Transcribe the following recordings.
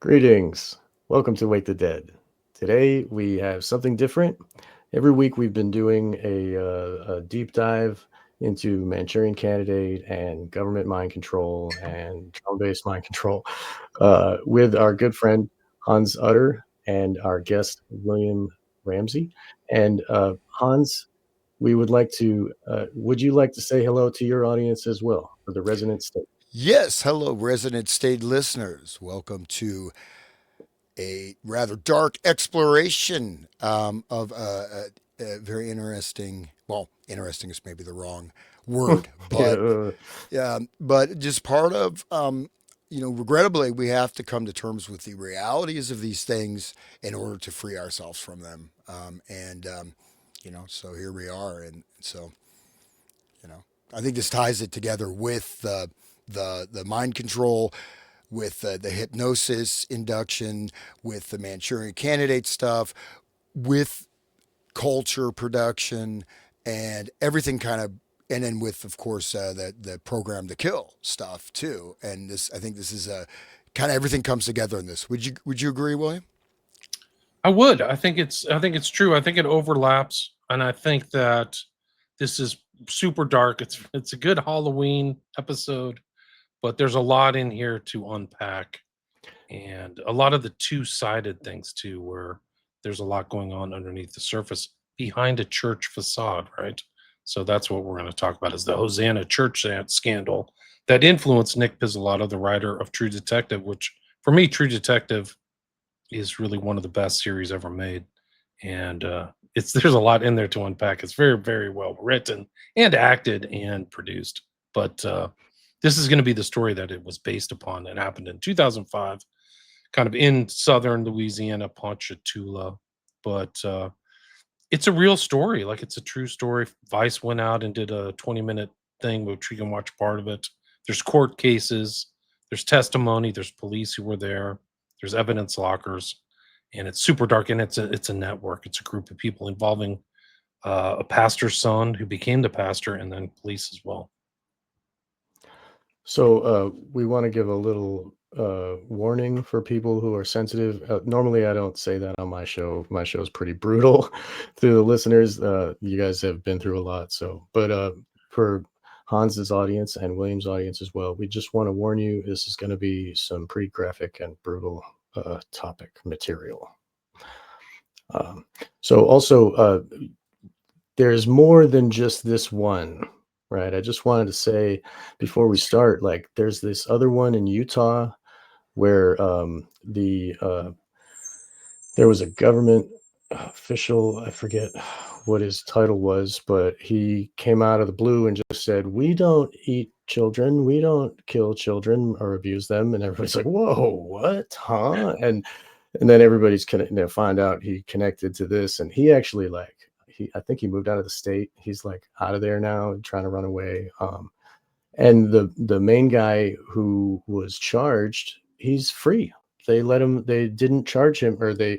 Greetings. Welcome to Wake the Dead. Today we have something different. Every week we've been doing a deep dive into Manchurian Candidate and government mind control and trauma-based mind control with our good friend Hans Utter and our guest William Ramsey. And Hans, would you like to say hello to your audience as well for the Resonant State? Yes, hello, Resonant State listeners. Welcome to a rather dark exploration of a very interesting. Well, interesting is maybe the wrong word, but Yeah. just part of. Regrettably, we have to come to terms with the realities of these things in order to free ourselves from them. So here we are, and so you know, I think this ties it together with the mind control, with the hypnosis induction, with the Manchurian Candidate stuff, with culture production, and everything kind of, and then with of course the program to kill stuff too. And this, I think this is a kind of everything comes together in this. Would you agree, William? I would. I think it's true. I think it overlaps, and I think that this is super dark. It's a good Halloween episode, but there's a lot in here to unpack, and a lot of the two-sided things too, where there's a lot going on underneath the surface behind a church facade, right? So that's what we're going to talk about is the Hosanna Church scandal that influenced Nick Pizzolatto, the writer of True Detective, which for me, True Detective is really one of the best series ever made, and it's there's a lot in there to unpack. It's very very well written and acted and produced. But this is going to be the story that it was based upon. It happened in 2005, kind of in southern Louisiana, Ponchatoula. But it's a real story, like it's a true story. Vice went out and did a 20-minute thing, which you can watch part of it. There's court cases, there's testimony, there's police who were there, there's evidence lockers, and it's super dark. And it's a network. It's a group of people involving a pastor's son who became the pastor, and then police as well. So we want to give a little warning for people who are sensitive. Normally, I don't say that on my show. My show is pretty brutal to the listeners. You guys have been through a lot. But for Hans's audience and William's audience as well, we just want to warn you. This is going to be some pretty graphic and brutal topic material. Um, so also, there's more than just this one, right? I just wanted to say before we start, like, there's this other one in Utah where there was a government official, I forget what his title was, but he came out of the blue and just said, "We don't eat children, we don't kill children or abuse them," and everybody's like, "Whoa, what, huh?" And then everybody's find out he connected to this, and he actually, like, I think he moved out of the state. He's like out of there now, trying to run away. And the main guy who was charged, he's free. They let him. They didn't charge him, or they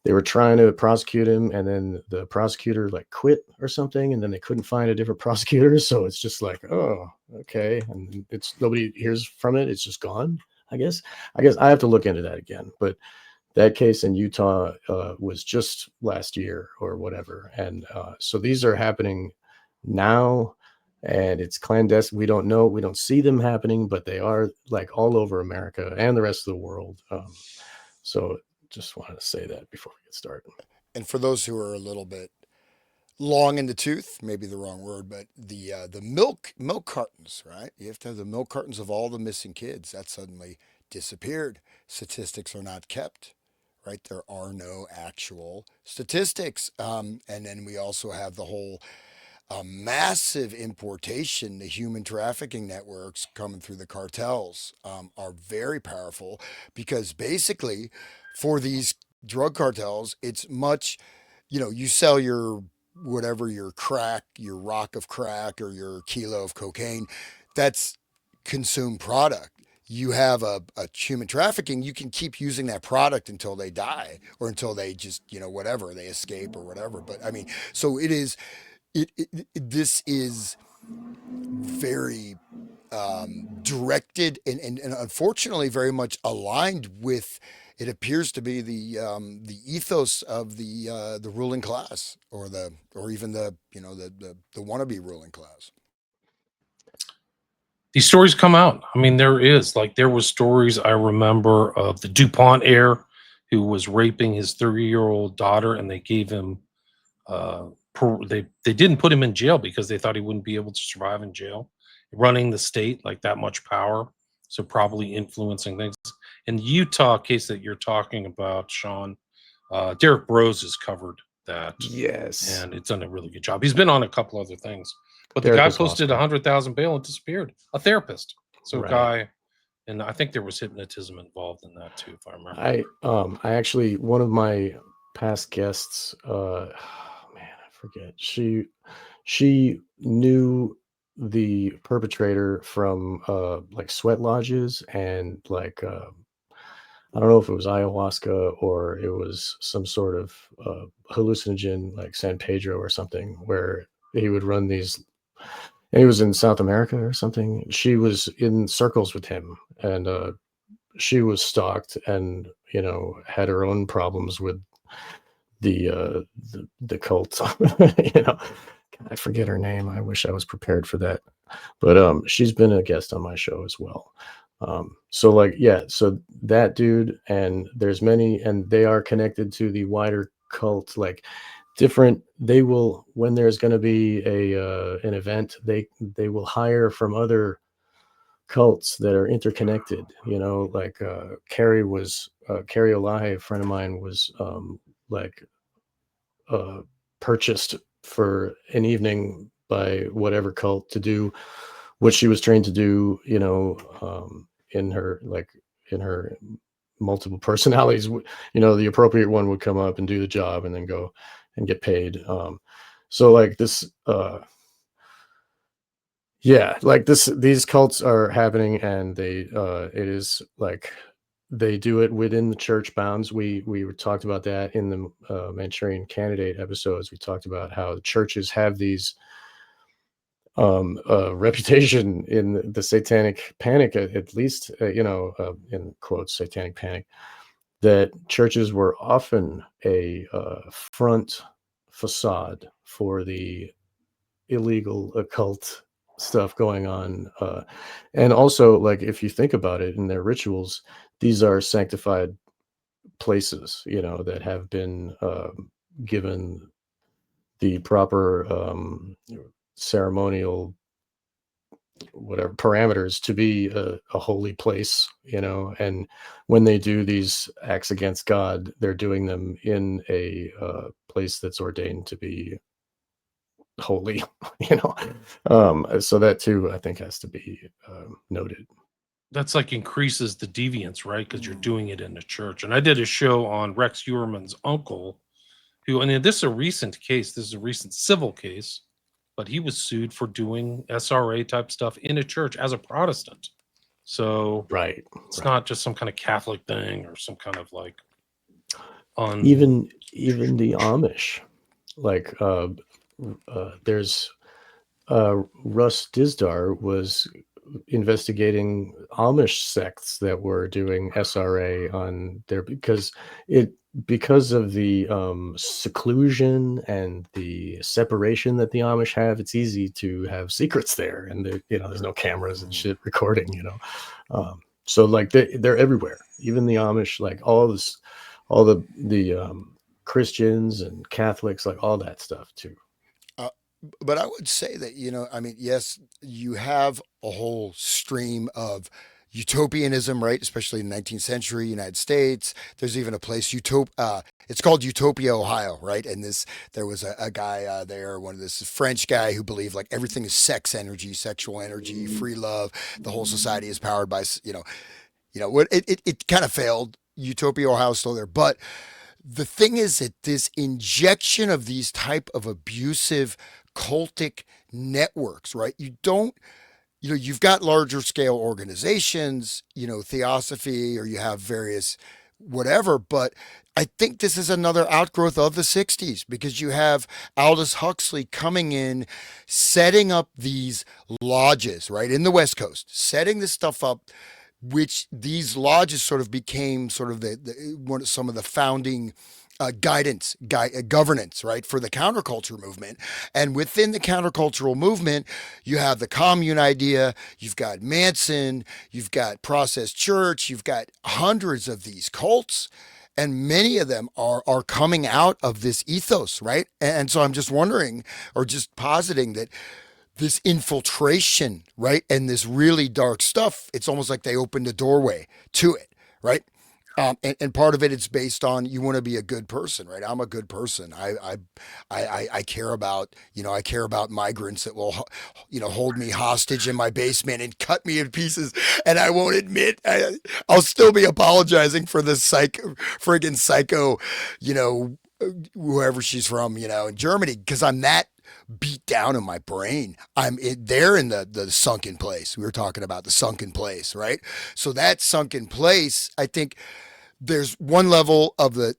were trying to prosecute him, and then the prosecutor like quit or something, and then they couldn't find a different prosecutor. So it's just like, oh, okay, and it's nobody hears from it. It's just gone. I guess. I guess I have to look into that again, but that case in Utah was just last year or whatever, and so these are happening now, and it's clandestine. We don't know, we don't see them happening, but they are like all over America and the rest of the world. So just wanted to say that before we get started. And for those who are a little bit long in the tooth, maybe the wrong word, but the milk cartons, right? You have to have the milk cartons of all the missing kids that suddenly disappeared. Statistics are not kept, right? There are no actual statistics, and then we also have the whole massive importation. The human trafficking networks coming through the cartels are very powerful because basically, for these drug cartels, it's much, you sell your whatever, your crack, your rock of crack, or your kilo of cocaine. That's consumed product. You have a human trafficking, you can keep using that product until they die or until they just, whatever, they escape or whatever. But I mean, so it is, this is very directed and unfortunately very much aligned with it appears to be the ethos of the ruling class, or even the wannabe ruling class. These stories come out. I mean, there was stories I remember of the DuPont heir who was raping his 3-year-old daughter, and they gave him they didn't put him in jail because they thought he wouldn't be able to survive in jail, running the state like that much power, so probably influencing things. In the Utah case that you're talking about, Sean, Derek Rose has covered that, Yes. and it's done a really good job. He's been on a couple other things, but the Derek guy was posted awesome. 100,000 bail and disappeared. A therapist, so Right. guy, and I think there was hypnotism involved in that too, if I remember. I actually, one of my past guests, man, I forget. She knew the perpetrator from like sweat lodges and like I don't know if it was ayahuasca or it was some sort of hallucinogen like San Pedro or something, where he would run these. And he was in South America or something. She was in circles with him, and she was stalked, and had her own problems with the cult. I forget her name. I wish I was prepared for that, but she's been a guest on my show as well. So like, yeah, so that dude, and there's many, and they are connected to the wider cult, like different. They will, when there's going to be an event, they will hire from other cults that are interconnected, like Carrie Olahi, a friend of mine, was like uh purchased for an evening by whatever cult to do what she was trained to do, in her, like, in her multiple personalities. The appropriate one would come up and do the job and then go and get paid. So like this yeah, like these cults are happening, and it is like they do it within the church bounds. We talked about that in the Manchurian Candidate episodes. We talked about how the churches have these reputation in the satanic panic, at least, in quotes, satanic panic, that churches were often a front facade for the illegal occult stuff going on. And also, like, if you think about it, in their rituals, these are sanctified places, that have been given the proper ceremonial, whatever parameters, to be a holy place, and when they do these acts against God, they're doing them in a place that's ordained to be holy. So that too, I think, has to be noted. That's like increases the deviance, right? Because you're doing it in the church. And I did a show on Rex Uerman's uncle, who, and this is a recent case. This is a recent civil case, but he was sued for doing SRA type stuff in a church as a Protestant. So Right. it's not just some kind of Catholic thing or some kind of like Even the Amish, like there's Russ Dizdar was investigating Amish sects that were doing SRA on there, because of the seclusion and the separation that the Amish have. It's easy to have secrets there, and there's no cameras and shit recording. So like they're everywhere. Even the Amish, like all the Christians and Catholics, like all that stuff too. But I would say that, I mean, yes, you have a whole stream of utopianism, right? Especially in the 19th century United States. There's even a place, it's called Utopia, Ohio, right? And there was a guy there, this French guy who believed like everything is sex energy, sexual energy, free love. The whole society is powered by, what it kind of failed. Utopia, Ohio is still there, but the thing is that this injection of these type of abusive cultic networks, right? You've got larger scale organizations, theosophy, or you have various whatever, but I think this is another outgrowth of the 60s, because you have Aldous Huxley coming in, setting up these lodges, right, in the West Coast, setting this stuff up, which these lodges sort of became sort of some of the founding governance, right, for the counterculture movement. And within the countercultural movement, you have the commune idea, you've got Manson, you've got Process Church, you've got hundreds of these cults, and many of them are coming out of this ethos, right? And so I'm just wondering, or just positing, that this infiltration, right, and this really dark stuff, it's almost like they opened a doorway to it, right? And part of it, it's based on, you want to be a good person, right? I'm a good person. I care about, I care about migrants that will, hold me hostage in my basement and cut me in pieces, and I won't admit. I'll still be apologizing for the friggin' psycho, you know, whoever she's from, in Germany, because I'm that beat down in my brain. They're in the sunken place. We were talking about the sunken place, right? So that sunken place, I think there's one level of the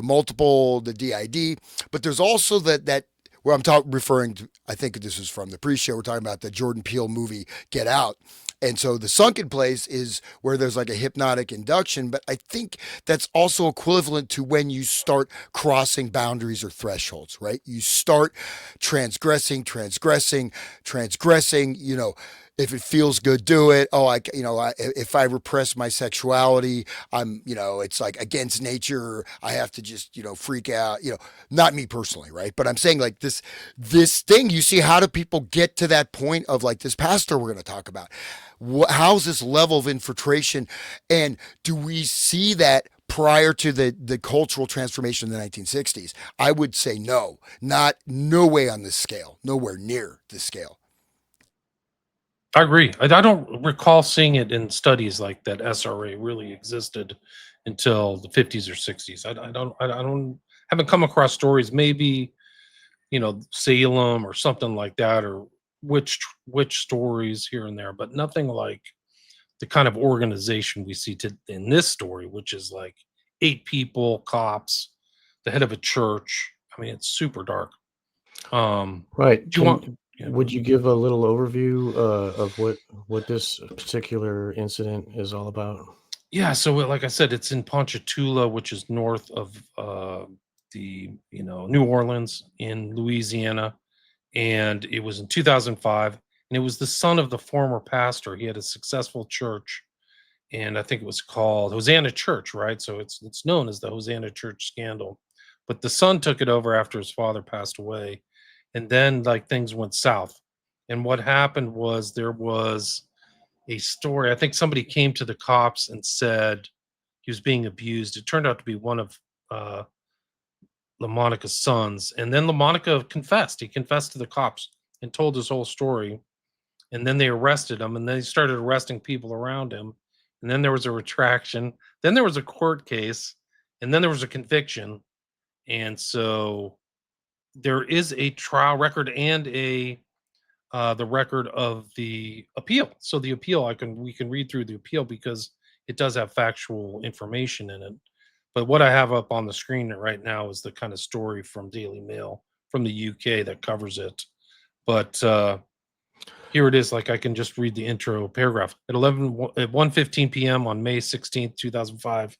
multiple, the DID, but there's also that where referring to, I think this is from the pre-show, we're talking about the Jordan Peele movie Get Out. And so the sunken place is where there's like a hypnotic induction, but I think that's also equivalent to when you start crossing boundaries or thresholds, right? You start transgressing, if it feels good, do it. Oh, if I repress my sexuality, it's like against nature. I have to just, freak out, not me personally, right? But I'm saying, like, this thing, you see, how do people get to that point of, like, this pastor we're going to talk about? How's this level of infiltration? And do we see that prior to the cultural transformation in the 1960s? I would say no way on this scale, nowhere near this scale. I agree. I don't recall seeing it in studies like that SRA really existed until the 50s or 60s. Haven't come across stories, maybe, Salem or something like that, or witch stories here and there, but nothing like the kind of organization we see in this story, which is like 8 people, cops, the head of a church. I mean, it's super dark. Right. Do you want? Would you give a little overview of what this particular incident is all about? Yeah, so like I said, it's in Ponchatoula, which is north of New Orleans in Louisiana, and it was in 2005, and it was the son of the former pastor. He had a successful church, and I think it was called Hosanna Church, right? So it's known as the Hosanna Church scandal. But the son took it over after his father passed away, and then, like, things went south. And what happened was, there was a story. I think somebody came to the cops and said he was being abused. It turned out to be one of uh, LaMonica's sons. And then LaMonica confessed. He confessed to the cops and told his whole story. And then they arrested him, and then they started arresting people around him. And then there was a retraction. Then there was a court case, and then there was a conviction. And so there is a trial record and the record of the appeal. So the appeal, we can read through the appeal because it does have factual information in it. But what I have up on the screen right now is the kind of story from Daily Mail from the UK that covers it. But here it is. Like, I can just read the intro paragraph. At 1:15 p.m. on May 16th, 2005,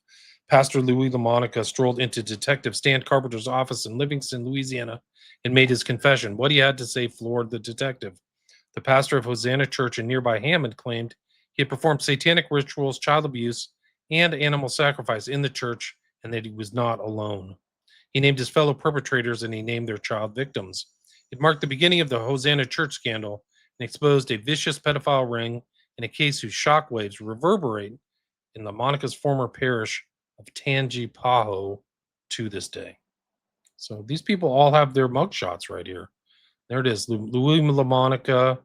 Pastor Louis LaMonica strolled into Detective Stan Carpenter's office in Livingston, Louisiana, and made his confession. What he had to say floored the detective. The pastor of Hosanna Church in nearby Hammond claimed he had performed satanic rituals, child abuse, and animal sacrifice in the church, and that he was not alone. He named his fellow perpetrators, and he named their child victims. It marked the beginning of the Hosanna Church scandal and exposed a vicious pedophile ring in a case whose shockwaves reverberate in LaMonica's former parish of Tangipahoa to this day. So these people all have their mugshots right here. There it is. Louis LaMonica,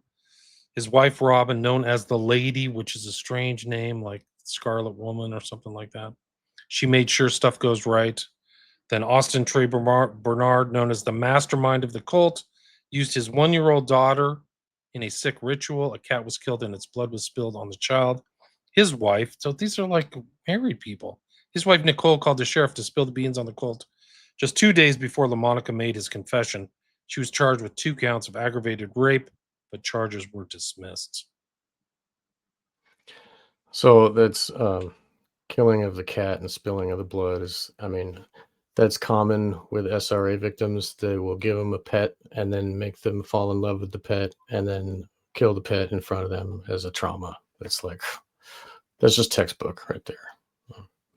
his wife Robin, known as the Lady, which is a strange name, like Scarlet Woman or something like that. She made sure stuff goes right. Then Austin Trey Bernard, known as the mastermind of the cult, used his 1-year-old daughter in a sick ritual. A cat was killed and its blood was spilled on the child. His wife, so these are like married people. His wife Nicole called the sheriff to spill the beans on the cult. Just 2 days before LaMonica made his confession, she was charged with 2 counts of aggravated rape, but charges were dismissed. So that's killing of the cat and spilling of the blood is, I mean, that's common with SRA victims. They will give them a pet and then make them fall in love with the pet and then kill the pet in front of them as a trauma. It's like, that's just textbook right there.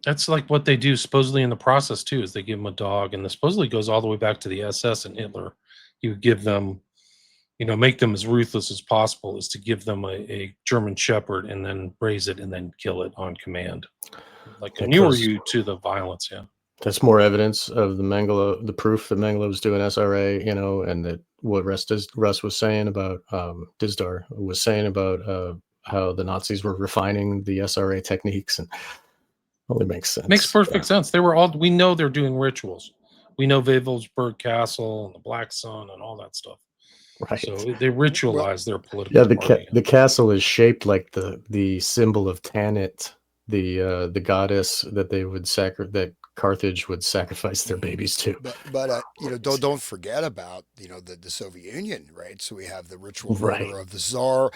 That's like what they do supposedly in the process too, is they give them a dog, and this supposedly goes all the way back to the SS and Hitler. You would give them, make them as ruthless as possible, is to give them a German Shepherd and then raise it and then kill it on command. Like inure Because you to the violence, yeah. that's more evidence of the proof that Mengele was doing SRA, and that what Russ was saying about Dizdar was saying about how the Nazis were refining the SRA techniques, and only makes sense. Makes perfect sense. We know they're doing rituals. We know Wewelsburg Castle and the Black Sun and all that stuff. Right. So they ritualize their political party. The castle is shaped like the symbol of Tanit, the goddess that they would that Carthage would sacrifice their babies to. But don't forget about the Soviet Union, right? So we have the ritual Right. murder of the Tsar.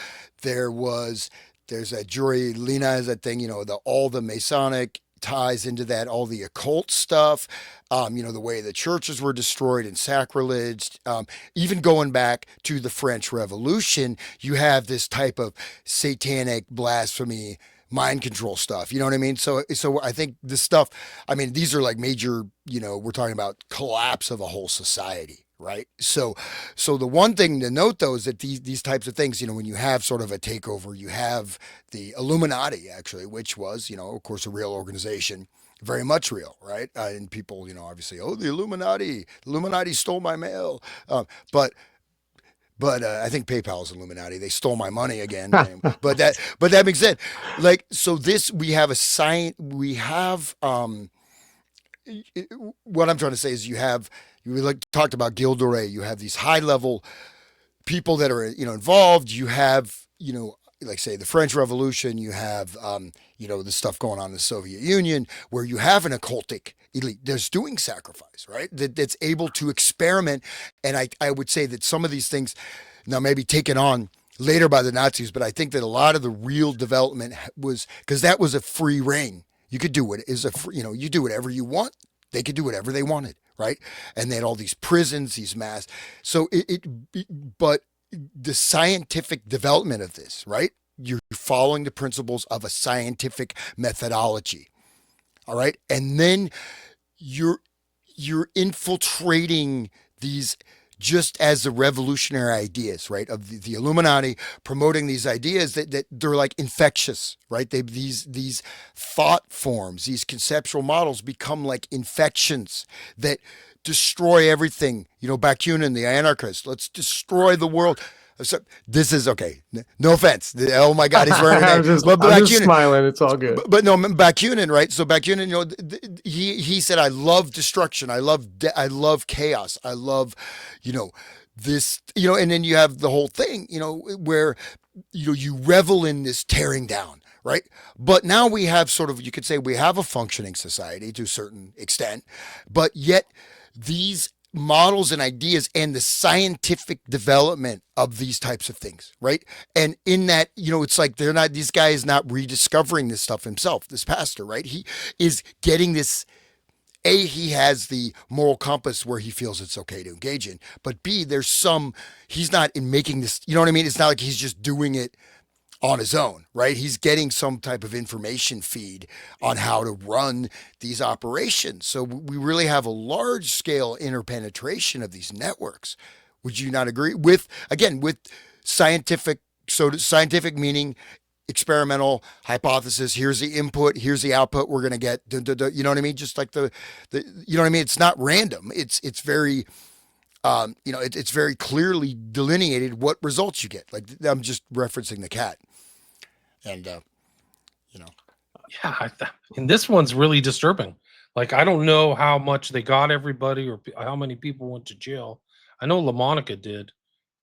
There's that Jury Lina is that thing, all the Masonic ties into that, all the occult stuff, the way the churches were destroyed and sacrileged, even going back to the French Revolution, you have this type of satanic blasphemy, mind control stuff. You know what I mean? So I think this stuff, these are like major, we're talking about collapse of a whole society. Right. So the one thing to note, though, is that these types of things, when you have sort of a takeover, you have the Illuminati, actually, which was, of course, a real organization, very much real. Right. And people, obviously, the Illuminati stole my mail. But I think PayPal is Illuminati. They stole my money again. but that being said, we have a sign. We have what I'm trying to say is we talked about Gildoret. You have these high level people that are involved. You have like say the French Revolution. You have the stuff going on in the Soviet Union where you have an occultic elite that's doing sacrifice, right? That's able to experiment. And I would say that some of these things now maybe taken on later by the Nazis, but I think that a lot of the real development was because that was a free reign. You could do it is a free, you do whatever you want. They could do whatever they wanted, right? And they had all these prisons, these mass. So but the scientific development of this, right? You're following the principles of a scientific methodology, all right? And then you're infiltrating these just as the revolutionary ideas, right, of the Illuminati promoting these ideas that they're like infectious, right? These thought forms, these conceptual models become like infections that destroy everything. Bakunin, the anarchist, let's destroy the world. So this is okay. No offense. Oh my God, he's wearing I'm just smiling. It's all good. But no, Bakunin, right? So Bakunin, he said, "I love destruction. I love chaos. I love, this, and then you have the whole thing, where, you revel in this tearing down." Right. But now we have you could say we have a functioning society to a certain extent, but yet these models and ideas and the scientific development of these types of things, right? And in that, it's like this guy is not rediscovering this stuff himself, this pastor, right? He is getting this, A, he has the moral compass where he feels it's okay to engage in, but B, he's not in making this, you know what I mean? It's not like he's just doing it on his own, right? He's getting some type of information feed on how to run these operations. So we really have a large scale interpenetration of these networks. Would you not agree with scientific? So scientific meaning experimental hypothesis. Here's the input. Here's the output. We're going to get, you know what I mean? Just like you know what I mean? It's not random. It's very, it's very clearly delineated what results you get. Like I'm just referencing the cat. And, Yeah, and this one's really disturbing. Like, I don't know how much they got everybody or how many people went to jail. I know LaMonica did,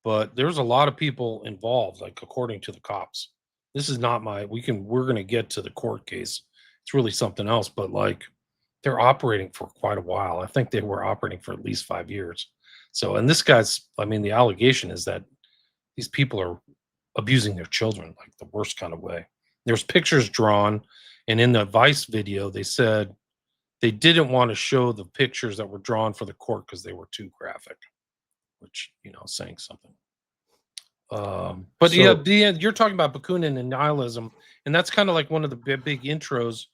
but there's a lot of people involved, like according to the cops. This is not we're going to get to the court case. It's really something else, but like they're operating for quite a while. I think they were operating for at least 5 years. So, and this the allegation is that these people are abusing their children, like the worst kind of way. There's pictures drawn, and in the Vice video, they said they didn't want to show the pictures that were drawn for the court because they were too graphic, which, saying something. But yeah, So you're talking about Bakunin and nihilism, and that's kind of like one of the big intros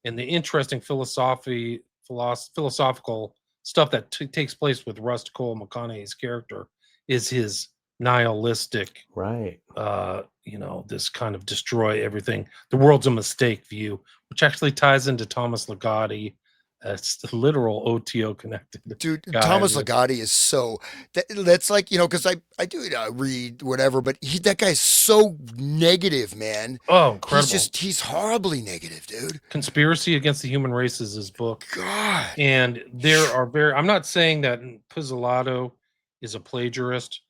and the interesting philosophical stuff that takes place with Rust Cole McConaughey's character is his nihilistic, right. this kind of destroy everything, the world's a mistake view, which actually ties into Thomas Ligotti. It's the literal OTO connected Dude, guy. Thomas Ligotti is so that's like, because I do read whatever, but that guy's so negative, man. Oh, incredible. He's horribly negative, dude. Conspiracy Against the Human Race is his book. God. And there are I'm not saying that Pizzolatto is a plagiarist.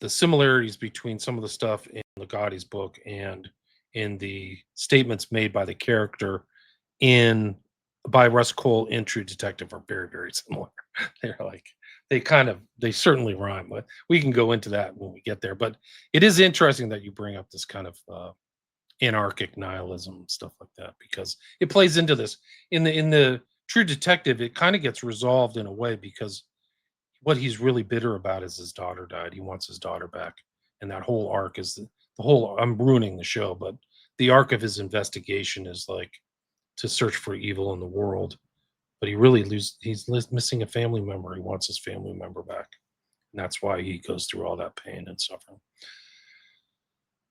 The similarities between some of the stuff in Ligotti's book and in the statements made by the character by Russ Cole in True Detective are very, very similar. They're like, they certainly rhyme, but we can go into that when we get there. But it is interesting that you bring up this kind of anarchic nihilism, stuff like that, because it plays into this. In the True Detective, it kind of gets resolved in a way, because what he's really bitter about is his daughter died. He wants his daughter back. And that whole arc is I'm ruining the show, but the arc of his investigation is like to search for evil in the world. But he's missing a family member. He wants his family member back. And that's why he goes through all that pain and suffering.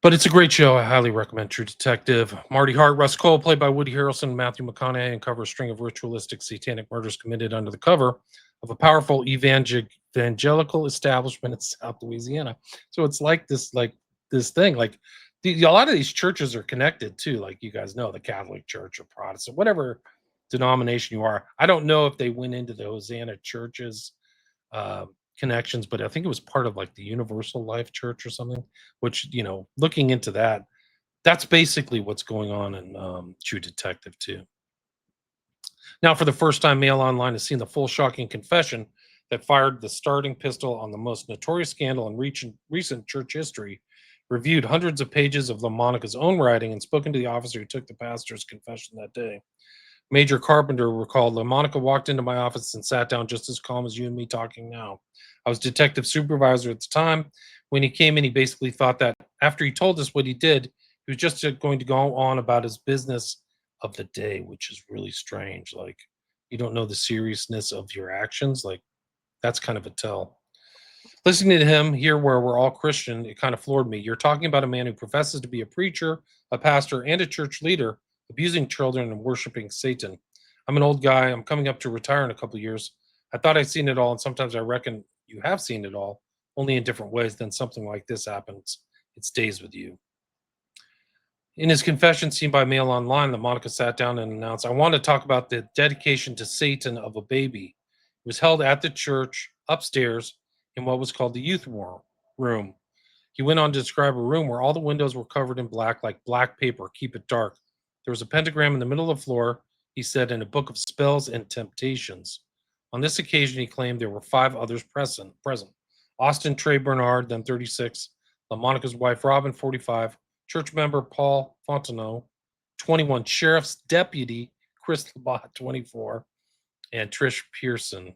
But it's a great show. I highly recommend True Detective. Marty Hart, Russ Cole, played by Woody Harrelson, Matthew McConaughey, uncover a string of ritualistic satanic murders committed under the cover of a powerful evangelical establishment in South Louisiana. So it's like this thing. Like a lot of these churches are connected too. Like you guys know, the Catholic Church or Protestant, whatever denomination you are. I don't know if they went into the Hosanna Church's connections, but I think it was part of like the Universal Life Church or something, which, looking into that, that's basically what's going on in True Detective too. Now, for the first time, Mail Online has seen the full shocking confession that fired the starting pistol on the most notorious scandal in recent church history, reviewed hundreds of pages of LaMonica's own writing, and spoken to the officer who took the pastor's confession that day. Major Carpenter recalled, LaMonica walked into my office and sat down just as calm as you and me talking now. I was detective supervisor at the time. When he came in, he basically thought that after he told us what he did, he was just going to go on about his business of the day, which is really strange. Like, you don't know the seriousness of your actions. Like, that's kind of a tell. Listening to him here, where we're all Christian, it kind of floored me. You're talking about a man who professes to be a preacher, a pastor, and a church leader, abusing children and worshiping Satan. I'm an old guy. I'm coming up to retire in a couple of years. I thought I'd seen it all, and sometimes I reckon you have seen it all, only in different ways. Then something like this happens. It stays with you. In his confession seen by Mail Online, LaMonica sat down and announced, I want to talk about the dedication to Satan of a baby. It was held at the church upstairs in what was called the youth room. He went on to describe a room where all the windows were covered in black, like black paper, keep it dark. There was a pentagram in the middle of the floor, he said, in a book of spells and temptations. On this occasion, he claimed there were 5 others present. Austin Trey Bernard, then 36, LaMonica's wife, Robin, 45, church member Paul Fontenot, 21, sheriff's deputy Chris Labatt, 24, and Trish Pearson,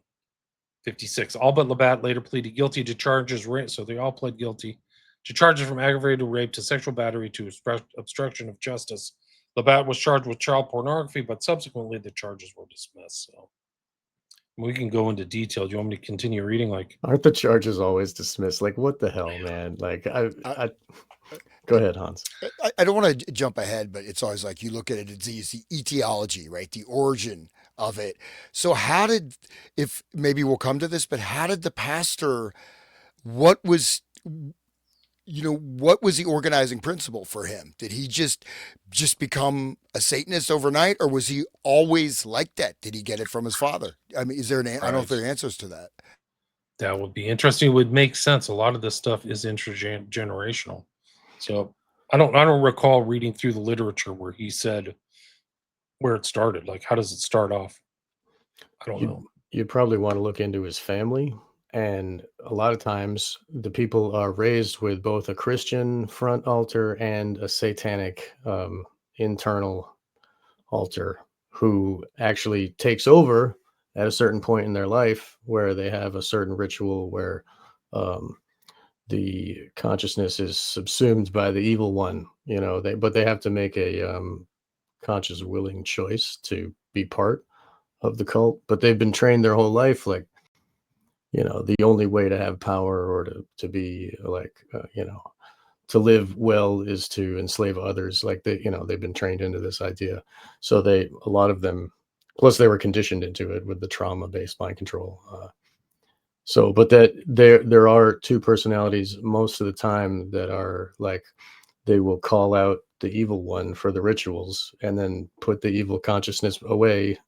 56. All but Labatt later pleaded guilty to charges, so they all pled guilty to charges from aggravated rape to sexual battery to obstruction of justice. Labatt was charged with child pornography, but subsequently the charges were dismissed. So we can go into detail. Do you want me to continue reading? Like, aren't the charges always dismissed? Like, what the hell, man? Like, I go ahead, Hans. I don't want to jump ahead, but it's always like you look at it, it's the etiology, right? The origin of it. So if maybe we'll come to this, but how did the pastor, what was the organizing principle for him? Did he just become a Satanist overnight, or was he always like that? Did he get it from his father? I mean, is there I don't know if there are answers to that. That would be interesting. It would make sense. A lot of this stuff is intergenerational. So I don't recall reading through the literature where he said where it started. Like, how does it start off? I don't know. You'd probably want to look into his family and a lot of times the people are raised with both a Christian front altar and a satanic internal altar, who actually takes over at a certain point in their life where they have a certain ritual where um, the consciousness is subsumed by the evil one. But they have to make a conscious, willing choice to be part of the cult. But they've been trained their whole life, like, the only way to have power or to be like, to live well is to enslave others. Like they've been trained into this idea. So a lot of them, plus they were conditioned into it with the trauma-based mind control. But that there are two personalities most of the time that are like, they will call out the evil one for the rituals and then put the evil consciousness away,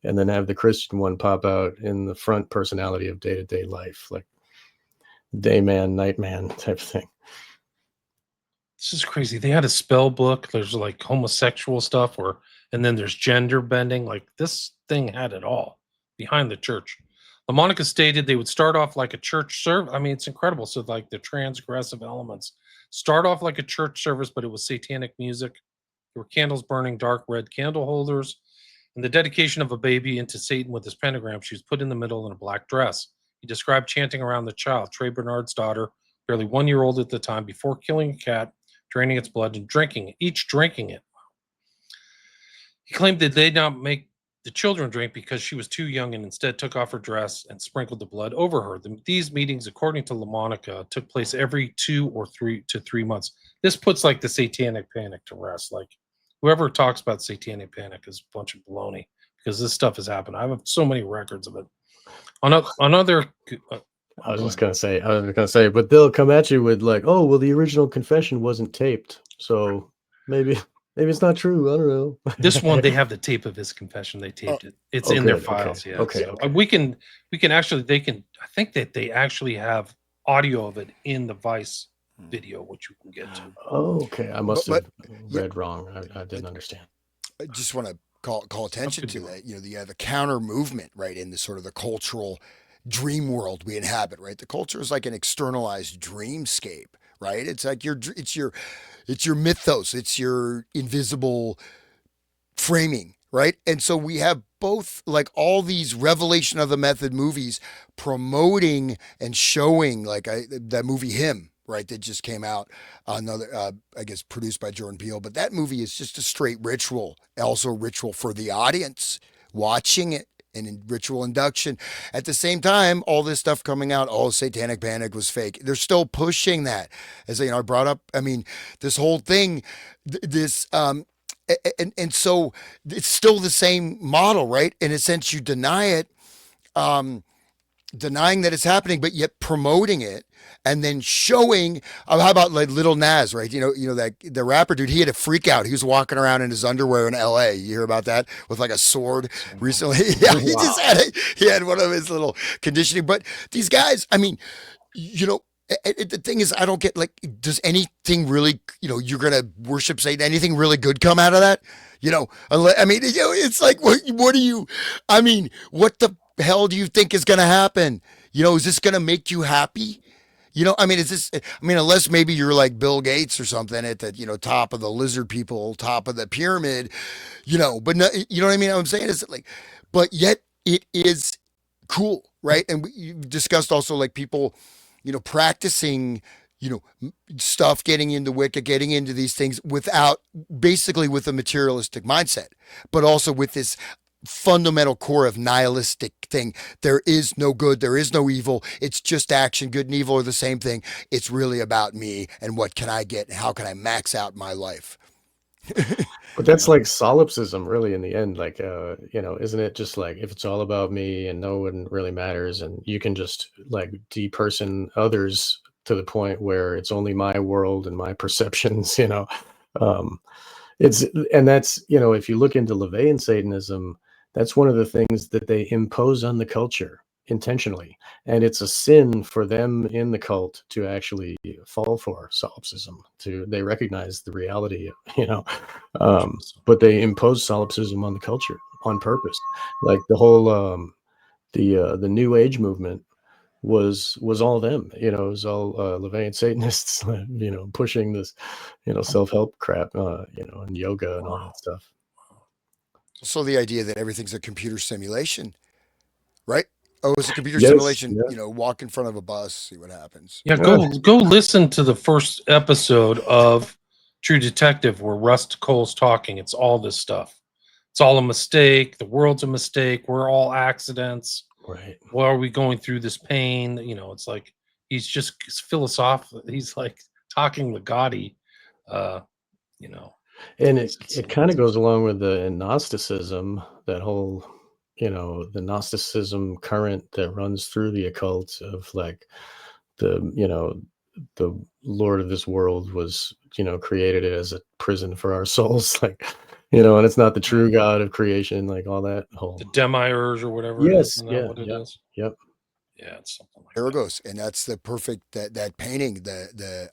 and then have the Christian one pop out in the front personality of day-to-day life, like day man, night man type of thing. This is crazy. They had a spell book. There's like homosexual stuff, and then there's gender bending. Like this thing had it all behind the church. LaMonica stated they would start off like a church service. I mean, it's incredible. So like the transgressive elements start off like a church service, but it was satanic music. There were candles burning, dark red candle holders, and the dedication of a baby into Satan with his pentagram. She was put in the middle in a black dress. He described chanting around the child, Trey Bernard's daughter, barely 1 year old at the time, before killing a cat, draining its blood and drinking it, each drinking it. He claimed that they did not make the children drink because she was too young, and instead took off her dress and sprinkled the blood over her. These meetings, according to LaMonica, took place every 2 or 3 to 3 months. This puts like the satanic panic to rest. Like whoever talks about satanic panic is a bunch of baloney, because this stuff has happened. I have so many records of it. Another I was just gonna say, but they'll come at you with like, oh, well, the original confession wasn't taped, so maybe it's not true. I don't know. This one, they have the tape of his confession. They taped it. It's in their files. Okay, Yeah. okay, So we can actually, I think that they actually have audio of it in the Vice video, which you can get to. Oh, okay. I must have read wrong. I didn't understand. I just want to call attention to that. The counter movement, right, in the sort of the cultural dream world we inhabit, right? The culture is like an externalized dreamscape, right? It's like it's your mythos, it's your invisible framing, right? And so we have both like all these Revelation of the Method movies promoting and showing, like that movie Him, right, that just came out, another I guess produced by Jordan Peele, but that movie is just a straight ritual, also ritual for the audience watching it, and in ritual induction. At the same time, all this stuff coming out, satanic panic was fake. They're still pushing that. As I brought up, I mean, this whole thing, and so it's still the same model, right? In a sense, you deny it, denying that it's happening, but yet promoting it, and then showing. How about like Lil Nas, right? That the rapper dude, he had a freak out. He was walking around in his underwear in L.A. You hear about that, with like a sword recently? Yeah, he just had one of his little conditioning. But these guys, I mean, the thing is, I don't get, like, does anything really, you're gonna worship Satan? Anything really good come out of that? It's like, what do you? I mean, what the hell do you think is gonna happen? Is this gonna make you happy? Is this? Unless maybe you're like Bill Gates or something at the top of the lizard people, top of the pyramid, But no, you know what I mean? I'm saying is like, but yet it is cool, right? And you discussed also like people, practicing, stuff, getting into Wicca, getting into these things without, basically with a materialistic mindset, but also with this fundamental core of nihilistic thing. There is no good, there is no evil. It's just action. Good and evil are the same thing. It's really about me and what can I get and how can I max out my life. But that's like solipsism, really, in the end. Like, isn't it just like, if it's all about me and no one really matters, and you can just like deperson others to the point where it's only my world and my perceptions, that's, if you look into LaVeyan Satanism, that's one of the things that they impose on the culture intentionally. And it's a sin for them in the cult to actually fall for solipsism. They recognize the reality, but they impose solipsism on the culture on purpose. Like the whole, the New Age movement was all them. You know, it was all Levian Satanists, you know, pushing this, you know, self-help crap, you know, and yoga and all that stuff. So the idea that everything's a computer simulation, right? Oh, it's a computer Yes, simulation. yeah. You know, walk in front of a bus, see what happens. Yeah, Yeah. go listen to the first episode of True Detective where Rust Cole's talking. It's all this stuff. It's all a mistake. The world's a mistake. We're all accidents. Right. Why are we going through this pain? You know, it's like he's just philosophical. He's like talking Ligotti. Uh, you know, And it's, it kind of goes along with the Gnosticism, that whole, you know, the Gnosticism current that runs through the occult of like the, you know, the Lord of this world was, you know, created as a prison for our souls, like, you know, and it's not the true God of creation, like all that whole. the demi-urge or whatever it is. Yes, Isn't that yeah, what it yep, is? yep. Yeah, it's something like There it that. goes, and that's the perfect that painting, the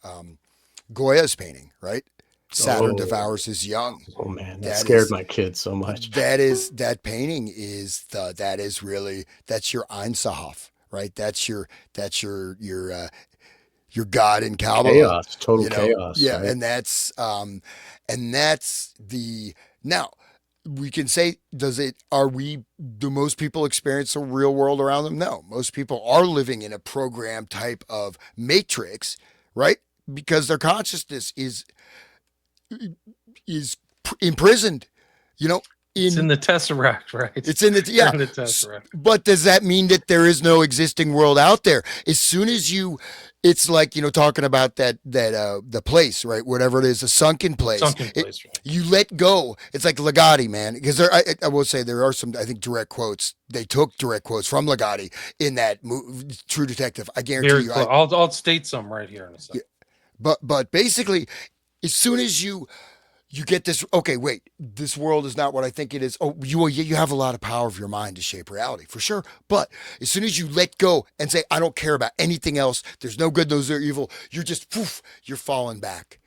Goya's painting, right? Saturn Oh, devours his young. oh man, that That scared is my kids so much. that painting is that is really that's your Einsahoff, right? Your God in Kabbalah, Chaos, total you know? chaos, Yeah, right? and that's the now we can say do most people experience the real world around them? No. Most people are living in a program type of matrix, right? Because their consciousness is imprisoned, you know, It's in in the Tesseract, right? it's in the They're yeah. in the Tesseract. But does that mean that there is no existing world out there? As soon as you, it's like, you know, talking about the place, right? Whatever it is, a sunken place. Sunken place, right? You let go. It's like Ligotti, man. Because I will say there are some, I think, direct quotes. They took direct quotes from Ligotti in that True Detective. I guarantee Very you. close. I'll state some right here in a second. But basically, as soon as you get this, okay, wait, this world is not what I think it is. Oh, you have a lot of power of your mind to shape reality, for sure. But as soon as you let go and say, I don't care about anything else, there's no good, those are evil, you're just, poof, you're falling back.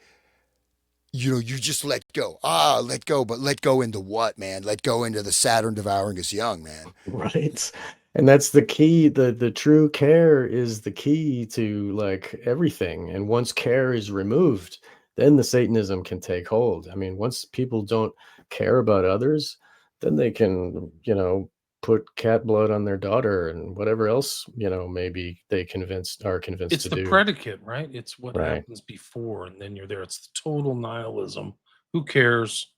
You know, you just let go. Let go, but let go into what, man? Let go into the Saturn devouring his young, man. Right. And that's the key. The true care is the key to like everything. And once care is removed, then the Satanism can take hold. I mean, once people don't care about others, then they can, you know, put cat blood on their daughter and whatever else, you know, maybe they are convinced It's to the do. predicate, right? It's what Right. happens before, and then you're there. It's the total nihilism. Who cares?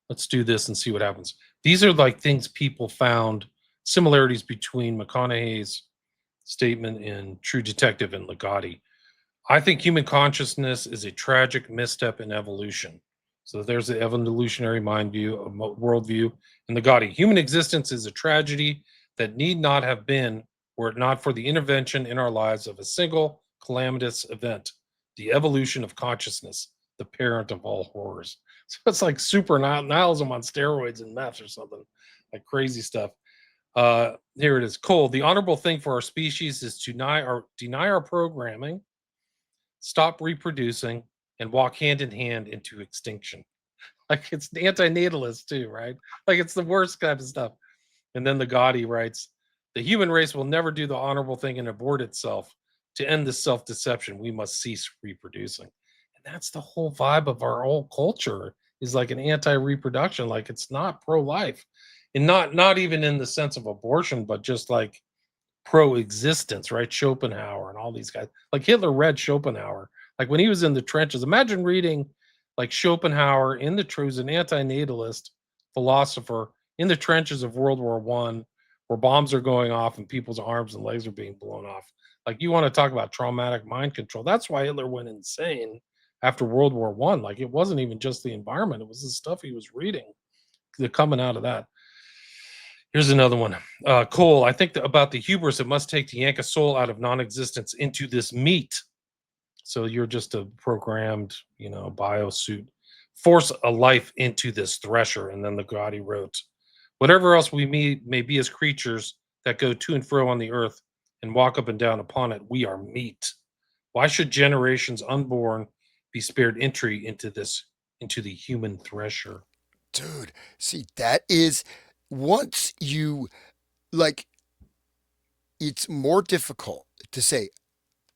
Let's do this and see what happens. These are like things people found similarities between McConaughey's statement in True Detective and Ligotti. I think human consciousness is a tragic misstep in evolution. So there's the evolutionary mind view, worldview, and Ligotti. Human existence is a tragedy that need not have been were it not for the intervention in our lives of a single calamitous event, the evolution of consciousness, the parent of all horrors. So it's like super nihilism on steroids and meth or something, like crazy stuff. Here it is. Cole, the honorable thing for our species is to deny our programming, stop reproducing, and walk hand in hand into extinction. Like it's anti-natalist too, right? Like it's the worst kind of stuff. And then the Gotti writes, the human race will never do the honorable thing and abort itself. To end this self-deception, we must cease reproducing. And that's the whole vibe of our whole culture is like an anti-reproduction. Like it's not pro-life. And not even in the sense of abortion, but just like pro-existence, right? Schopenhauer and all these guys. Like Hitler read Schopenhauer. Like when he was in the trenches, imagine reading like Schopenhauer in the truths, an anti-natalist philosopher in the trenches of World War One, where bombs are going off and people's arms and legs are being blown off. Like you want to talk about traumatic mind control. That's why Hitler went insane after World War One. Like it wasn't even just the environment; it was the stuff he was reading. They're coming out of that. Here's another one. Cole, I think about the hubris it must take to yank a soul out of non-existence into this meat. So you're just a programmed, you know, biosuit. Force a life into this thresher. And then the Gotti wrote, whatever else we may be as creatures that go to and fro on the earth and walk up and down upon it, we are meat. Why should generations unborn be spared entry into the human thresher? Dude, see, that is once you like, it's more difficult to say,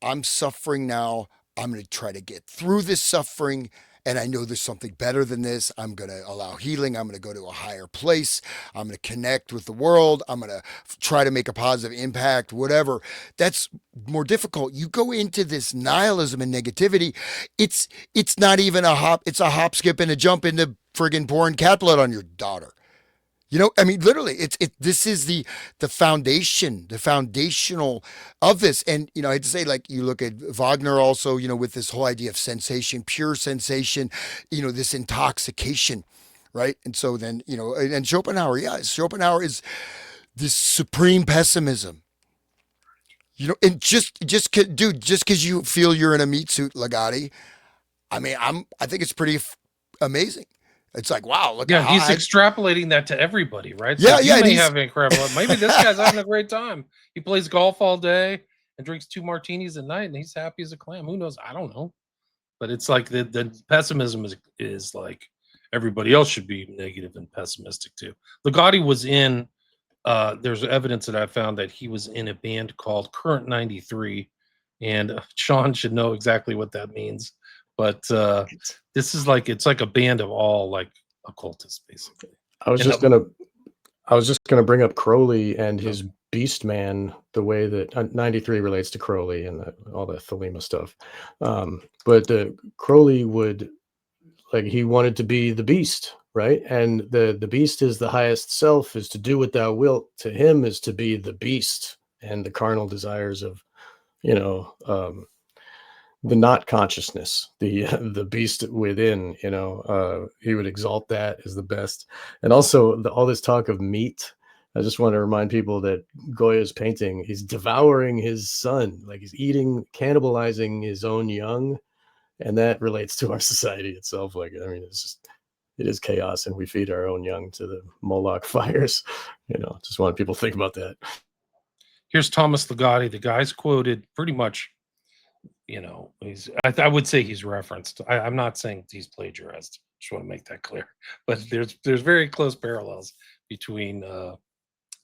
I'm suffering now. I'm going to try to get through this suffering. And I know there's something better than this. I'm going to allow healing. I'm going to go to a higher place. I'm going to connect with the world. I'm going to try to make a positive impact, whatever. That's more difficult. You go into this nihilism and negativity. It's not even a hop. It's a hop, skip, and a jump into friggin' pouring cat blood on your daughter. I mean, literally, this is the foundation, the foundational of this. And, I had to say, like, you look at Wagner also, with this whole idea of sensation, pure sensation, this intoxication, right? And so then, and Schopenhauer, Schopenhauer is this supreme pessimism. And just because you feel you're in a meat suit, Ligotti, I mean, I think it's pretty amazing. It's like, wow, look. Yeah, he's extrapolating that to everybody, right? Yeah, so yeah. You may have incredible. Maybe this guy's having a great time. He plays golf all day and drinks 2 martinis at night, and he's happy as a clam. Who knows? I don't know. But it's like the pessimism is like everybody else should be negative and pessimistic too. Ligotti was in. There's evidence that I found that he was in a band called Current 93, and Sean should know exactly what that means. But this is like it's like a band of all like occultists, basically. I was just gonna bring up Crowley and his Beast Man, the way that 93 relates to Crowley and all the Thelema stuff. But Crowley would, like, he wanted to be the beast, right? And the beast is the highest self, is to do what thou wilt. To him is to be the beast, and the carnal desires of, the not consciousness, the beast within, he would exalt that as the best. And also all this talk of meat, I just want to remind people that Goya's painting, he's devouring his son, like he's cannibalizing his own young, and that relates to our society itself. Like, I mean, it is chaos, and we feed our own young to the Moloch fires. Just want people to think about that. Here's Thomas Ligotti. The guy's quoted pretty much. I would say he's referenced. I'm not saying he's plagiarized. Just want to make that clear. But there's very close parallels between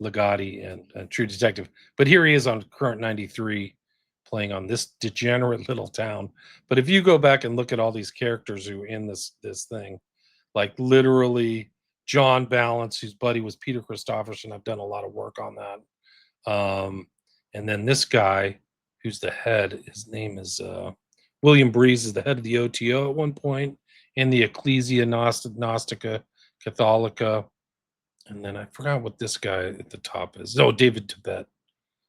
Ligotti and True Detective. But here he is on Current 93 playing on this degenerate little town. But if you go back and look at all these characters who are in this thing, like literally John Balance, whose buddy was Peter Christopherson. I've done a lot of work on that. And then this guy, who's the head, his name is William Breeze, is the head of the OTO at one point, and the Ecclesia Gnostica Catholica. And then I forgot what this guy at the top is. Oh, David Tibet.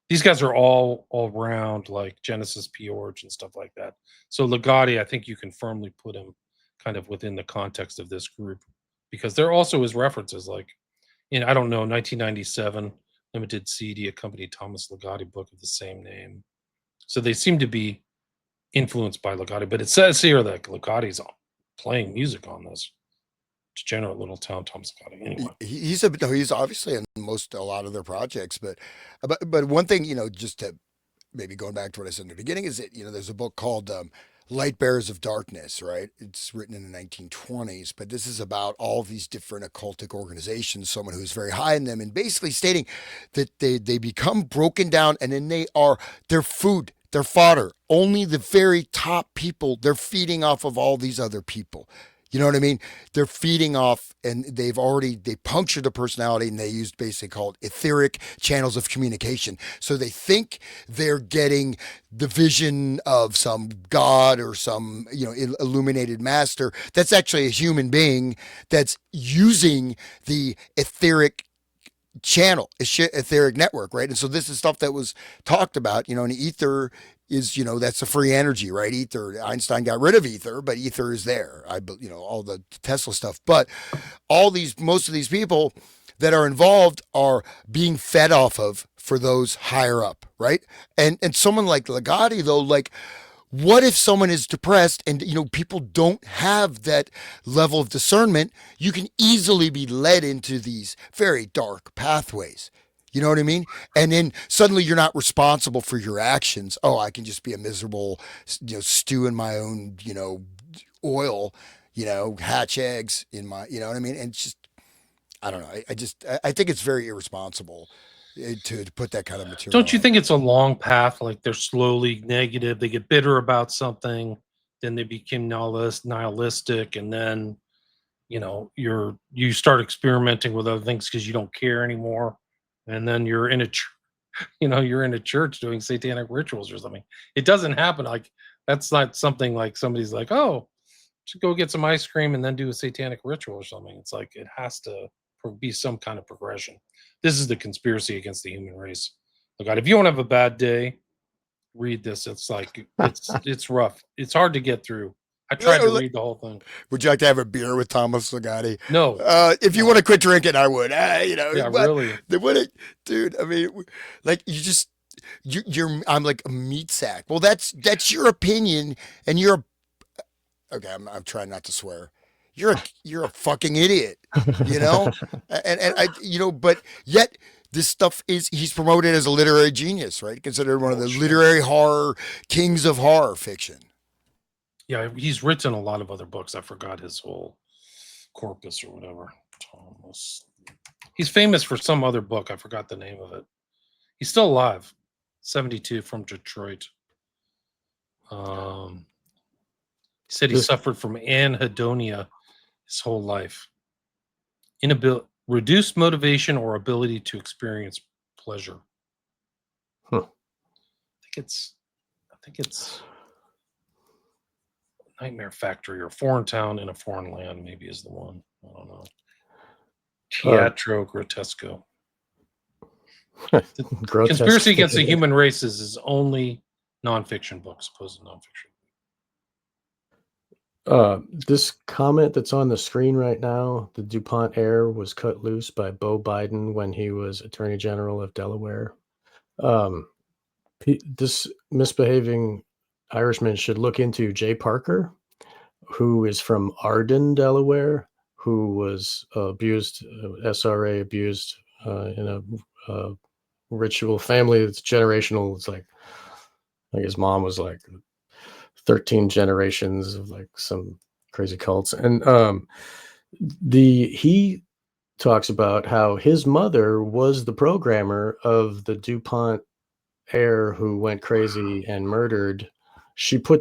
These guys are all around like Genesis P-Org and stuff like that. So Ligotti, I think you can firmly put him kind of within the context of this group, because there also is references like, I don't know, 1997, Limited CD accompanied Thomas Ligotti book of the same name. So they seem to be influenced by Ligotti, but it says here that Ligotti's playing music on this degenerate little town, Thomas Ligotti. Anyway, he's obviously in a lot of their projects, but one thing, just to maybe going back to what I said in the beginning, is that there's a book called Light Bearers of Darkness, right? It's written in the 1920s, but this is about all these different occultic organizations, someone who's very high in them, and basically stating that they become broken down, and then they're food, they're fodder. Only the very top people, they're feeding off of all these other people. You know what I mean? They're feeding off, and they punctured the personality, and they used basically called etheric channels of communication. So they think they're getting the vision of some god or some, illuminated master. That's actually a human being that's using the etheric channel, etheric network, right? And so this is stuff that was talked about, and ether is, that's a free energy, right? Ether, Einstein got rid of ether, but ether is there. All the Tesla stuff, but most of these people that are involved are being fed off of for those higher up, right? And someone like Ligotti, though, like, what if someone is depressed and, people don't have that level of discernment? You can easily be led into these very dark pathways. You know what I mean? And then suddenly you're not responsible for your actions. Oh, I can just be a miserable, stew in my own, oil, hatch eggs in my, you know what I mean? And it's just, I don't know. I think it's very irresponsible to put that kind of material. Don't you think it's a long path? Like they're slowly negative, they get bitter about something, then they become nihilistic, and then you start experimenting with other things because you don't care anymore, and then you're in a you're in a church doing satanic rituals or something. It doesn't happen like that's not something like somebody's like, oh, should go get some ice cream and then do a satanic ritual or something. It's like it has to be some kind of progression. This is the conspiracy against the human race. Look, God, if you want to have a bad day, read this. It's like it's rough. It's hard to get through. I tried to read the whole thing. Would you like to have a beer with Thomas Ligotti? No. If you want to quit drinking, I would. Yeah, really. Dude. I mean, like you're. I'm like a meat sack. Well, that's your opinion, and you're. Okay, I'm trying not to swear. You're a fucking idiot, and I but yet this stuff he's promoted as a literary genius, right? Considered one of the literary horror kings of horror fiction. Yeah, he's written a lot of other books. I forgot his whole corpus or whatever. Thomas. He's famous for some other book. I forgot the name of it. He's still alive. 72 from Detroit. He said he suffered from anhedonia his whole life. Reduced motivation or ability to experience pleasure. Huh. I think it's Nightmare Factory or Foreign Town in a Foreign Land, maybe is the one. I don't know. Teatro Grotesco. Conspiracy Against the Human Race is his only nonfiction book, supposed nonfiction. This comment that's on the screen right now, the DuPont heir was cut loose by Beau Biden when he was Attorney General of Delaware. This misbehaving Irishman should look into Jay Parker, who is from Arden, Delaware, who was abused, SRA abused in a ritual family that's generational. It's like his mom was like 13 generations of like some crazy cults. And he talks about how his mother was the programmer of the DuPont heir who went crazy and murdered.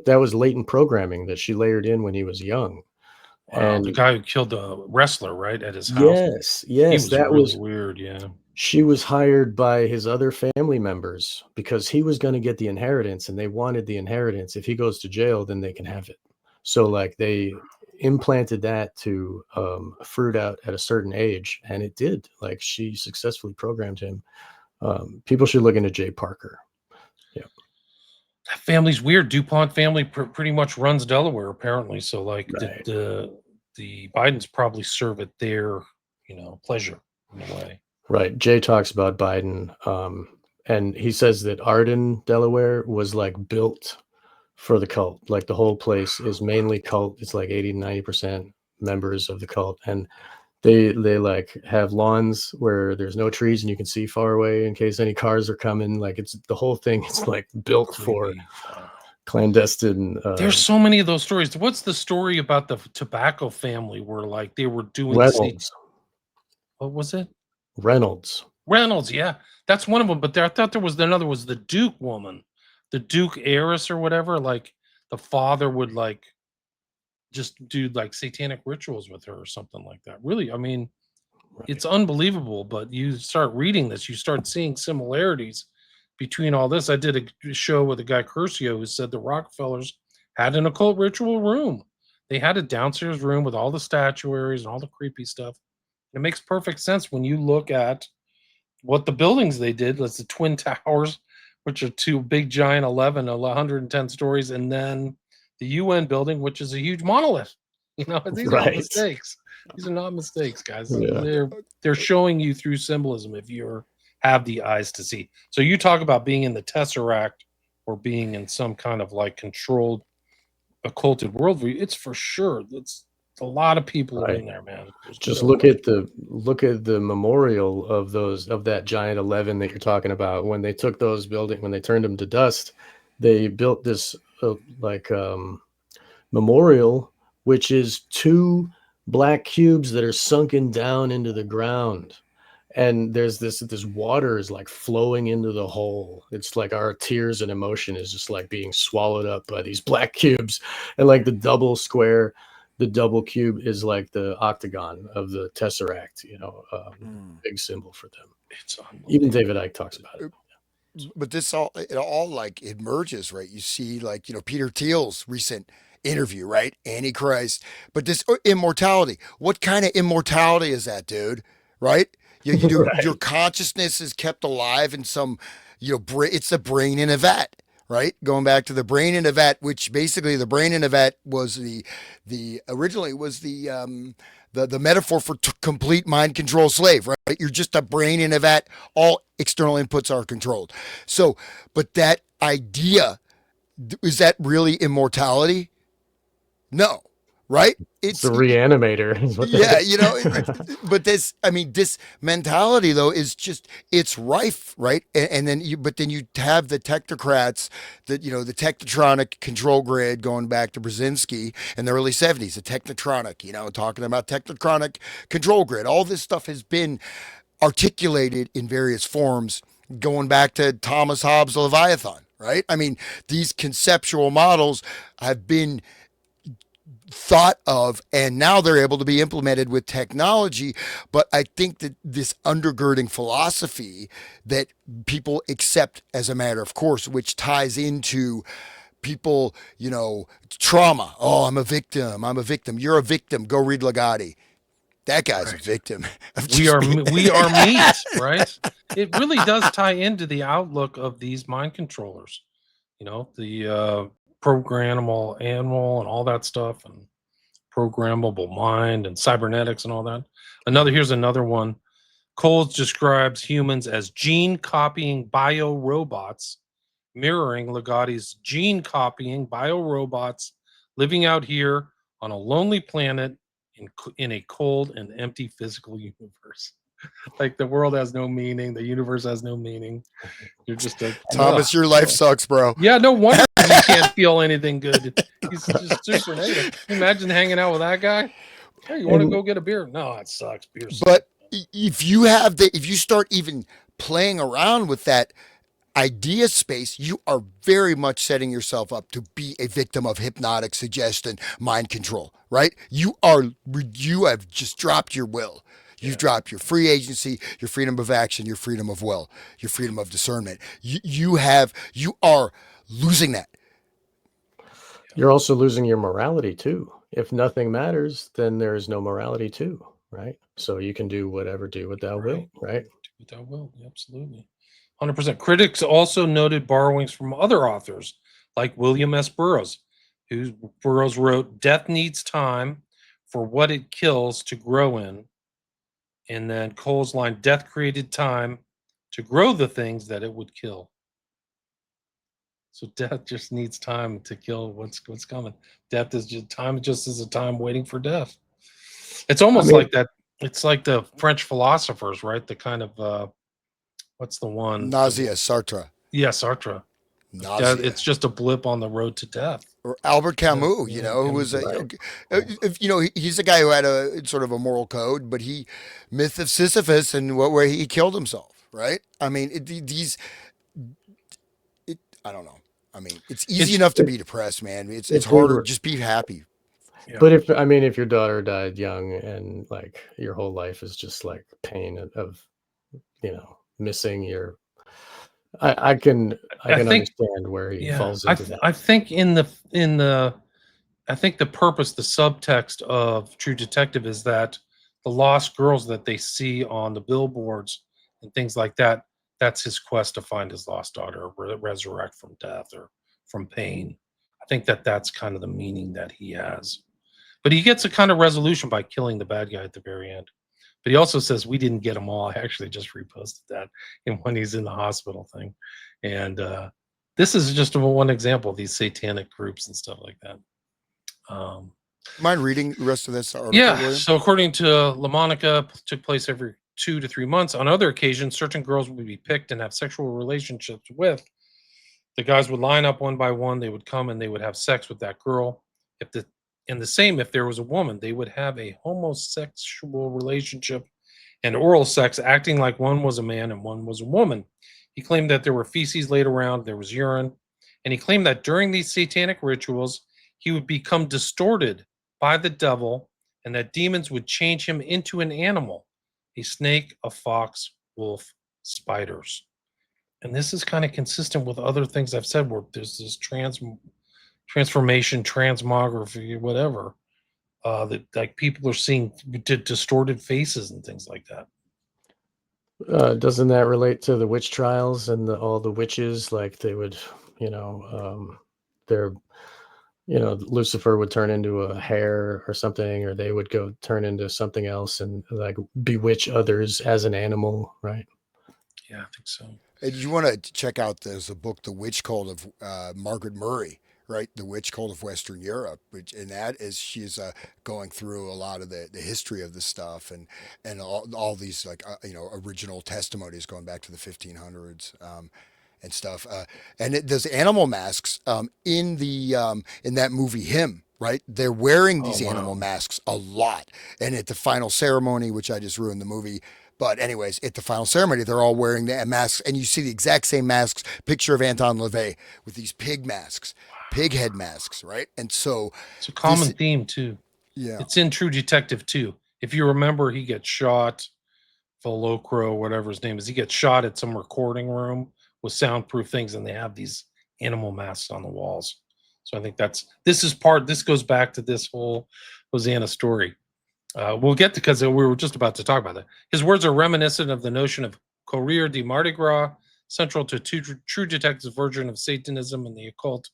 That was latent programming that she layered in when he was young. Wow, and the guy who killed the wrestler, right, at his house. Yes, that was weird. Yeah, she was hired by his other family members because he was going to get the inheritance, and they wanted the inheritance. If he goes to jail, then they can have it. So like they implanted that to fruit out at a certain age, and it did. Like she successfully programmed him. People should look into Jay Parker. Yeah, that family's weird. DuPont family pretty much runs Delaware, apparently. So like right. the Bidens probably serve at their pleasure in a way. Right. Jay talks about Biden, and he says that Arden, Delaware, was like built for the cult. Like the whole place is mainly cult. It's like 80-90% members of the cult, and they like have lawns where there's no trees and you can see far away in case any cars are coming. Like it's the whole thing is like built for clandestine. There's so many of those stories. What's the story about the tobacco family where like they were doing Reynolds? What was it? Reynolds, yeah, that's one of them. But I thought there was another. Was the Duke woman, the Duke heiress or whatever? Like the father would like just do like satanic rituals with her or something like that. Really, I mean, right. It's unbelievable. But you start reading this, you start seeing similarities between all this. I did a show with a guy Curcio who said the Rockefellers had an occult ritual room. They had a downstairs room with all the statuaries and all the creepy stuff. It makes perfect sense when you look at what the buildings they did. That's the Twin Towers, which are two big, giant 110 stories, and then the UN building, which is a huge monolith. These are not mistakes. These are not mistakes, guys. Yeah. They're showing you through symbolism if you have the eyes to see. So you talk about being in the Tesseract or being in some kind of like controlled, occulted worldview. It's for sure. It's a lot of people are in there, man. Just look at the memorial of that giant 11 that you're talking about. When they took those buildings, when they turned them to dust, they built this memorial, which is 2 black cubes that are sunken down into the ground. and there's this water is like flowing into the hole. It's like our tears and emotion is just like being swallowed up by these black cubes, and like the double square, the double cube is like the octagon of the tesseract, big symbol for them. It's Even unbelievable. David Icke talks about it. But it all like it merges, right? You see, like, Peter Thiel's recent interview, right? Antichrist. But this immortality, what kind of immortality is that, dude? Right? Your Right. consciousness is kept alive in some, it's the brain in a vat, right? Going back to the brain in a vat, which basically the brain in a vat was the originally was the metaphor for complete mind control slave, right? You're just a brain in a vat. All external inputs are controlled. So, but that idea, is that really immortality? No, right? It's a reanimator is what that Yeah, is. but this mentality though is just, it's rife, right? And then you have the technocrats, that, the technotronic control grid, going back to Brzezinski in the early 70s, the technotronic, talking about technotronic control grid. All this stuff has been articulated in various forms, going back to Thomas Hobbes' Leviathan, right? I mean, these conceptual models have been thought of, and now they're able to be implemented with technology. But I think that this undergirding philosophy that people accept as a matter of course, which ties into people, trauma. Oh, I'm a victim. You're a victim. Go read Ligotti. That guy's a Right. victim of We are being... meat, right? It really does tie into the outlook of these mind controllers. The programmable animal and all that stuff, and programmable mind and cybernetics and all that. Here's another one. Coles describes humans as gene copying biorobots, mirroring Ligotti's gene copying biorobots living out here on a lonely planet in a cold and empty physical universe. Like the world has no meaning, the universe has no meaning. You're just a Thomas, your life sucks, bro. Yeah, no wonder you can't feel anything good. He's just super negative. Imagine hanging out with that guy. Hey, you want to And go get a beer? No, it sucks. Beer sucks. But if you start even playing around with that idea space, you are very much setting yourself up to be a victim of hypnotic suggestion, mind control, right? You have just dropped your will. You've dropped your free agency, your freedom of action, your freedom of will, your freedom of discernment. You are losing that. you're also losing your morality too. If nothing matters, then there is no morality too, right? So you can do whatever, do what thou wilt, right? Do what thou wilt. Absolutely. 100%. Critics also noted borrowings from other authors like William S. Burroughs, who Burroughs wrote, "Death needs time for what it kills to grow in." And then Cole's line, "Death created time to grow the things that it would kill." So death just needs time to kill what's coming. Death is just time, just as a time waiting for death. It's I almost mean, like that. It's like the French philosophers, right? The kind of what's the one? Nausea, Sartre. Yeah, Sartre. Nausea. It's just a blip on the road to death. Or Albert Camus, who was right. he's a guy who had a sort of a moral code, but myth of Sisyphus, and where he killed himself, right? I mean, I don't know. I mean, it's easy enough to be depressed, man. It's if we harder. were, Just be happy. Yeah. but if your daughter died young and like your whole life is just like pain of missing your, I can I think, understand where he yeah, falls into that. I think I think the purpose, the subtext of True Detective is that the lost girls that they see on the billboards and things like that, that's his quest to find his lost daughter, or resurrect from death or from pain. I think that's kind of the meaning that he has. But he gets a kind of resolution by killing the bad guy at the very end. But he also says, "We didn't get them all." I actually just reposted that in when he's in the hospital thing. And this is just one example of these satanic groups and stuff like that. Mind reading the rest of this article, Yeah. William? So according to LaMonica, took place every 2 to 3 months. On other occasions, certain girls would be picked and have sexual relationships with. The guys would line up one by one. They would come and they would have sex with that girl. If there was a woman, they would have a homosexual relationship and oral sex, acting like one was a man and one was a woman. He claimed that there were feces laid around, there was urine, and he claimed that during these satanic rituals, he would become distorted by the devil and that demons would change him into an animal, a snake, a fox, wolf, spiders. And this is kind of consistent with other things I've said where there's this transformation, transmography, whatever, that like people are seeing distorted faces and things like that. Doesn't that relate to the witch trials and all the witches? Like they would, they're, Lucifer would turn into a hare or something, or they would go turn into something else and like bewitch others as an animal, right? Yeah, I think so. And you want to check out, there's a book, The Witch Cult of Margaret Murray, right? The Witch Cult of Western Europe, and that is, she's going through a lot of the history of this stuff and all these like original testimonies going back to the 1500s. And stuff, and there's animal masks in that movie Him, right? They're wearing these animal masks a lot, and at the final ceremony, which I just ruined the movie, but anyways, at the final ceremony, they're all wearing the masks, and you see the exact same masks. Picture of Anton LaVey with these pig masks, pig head masks, right? And so it's a common theme too. Yeah, it's in True Detective too. If you remember, he gets shot, Velocro, whatever his name is, he gets shot at some recording room with soundproof things, and they have these animal masks on the walls. So I think this goes back to this whole Hosanna story. We'll get to, because we were just about to talk about that. His words are reminiscent of the notion of Courrier de Mardi Gras, central to True Detective's version of Satanism and the occult,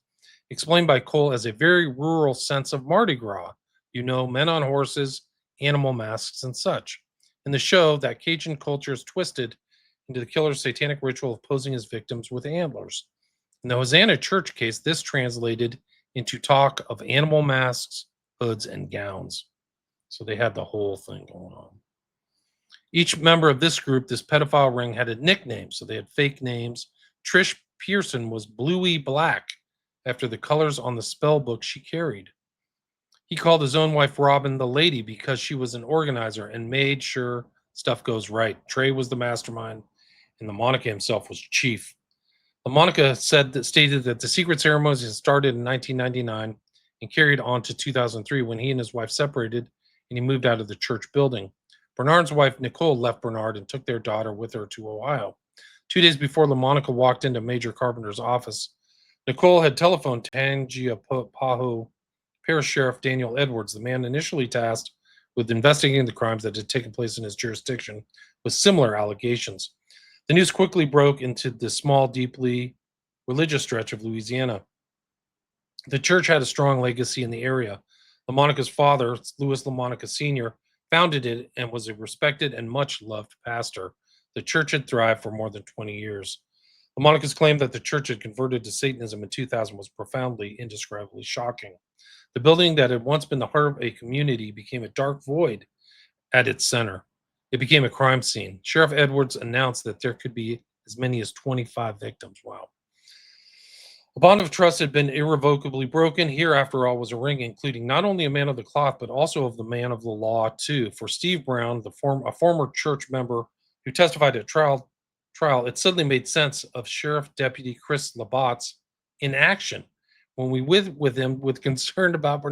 explained by Cole as a very rural sense of Mardi Gras. Men on horses, animal masks, and such. In the show, that Cajun culture is twisted into the killer's satanic ritual of posing his victims with antlers. In the Hosanna Church case, this translated into talk of animal masks, hoods, and gowns. So they had the whole thing going on. Each member of this group, this pedophile ring, had a nickname, so they had fake names. Trish Pearson was Bluey Black, after the colors on the spell book she carried. He called his own wife Robin the Lady because she was an organizer and made sure stuff goes right. Trey was the mastermind, and LaMonica himself was chief. LaMonica stated that the secret ceremonies had started in 1999 and carried on to 2003 when he and his wife separated and he moved out of the church building. Bernard's wife, Nicole, left Bernard and took their daughter with her to Ohio. 2 days before LaMonica walked into Major Carpenter's office, Nicole had telephoned Tangipahoa Parish Sheriff Daniel Edwards, the man initially tasked with investigating the crimes that had taken place in his jurisdiction, with similar allegations. The news quickly broke into the small, deeply religious stretch of Louisiana. The church had a strong legacy in the area. LaMonica's father, Louis LaMonica Sr., founded it and was a respected and much loved pastor. The church had thrived for more than 20 years. LaMonica's claim that the church had converted to Satanism in 2000 was profoundly, indescribably shocking. The building that had once been the heart of a community became a dark void at its center. It became a crime scene. Sheriff Edwards announced that there could be as many as 25 victims. Wow. A bond of trust had been irrevocably broken. Here, after all, was a ring, including not only a man of the cloth, but also of the man of the law, too. For Steve Brown, a former church member who testified at trial, it suddenly made sense of Sheriff Deputy Chris Labat's inaction when we with him with concern about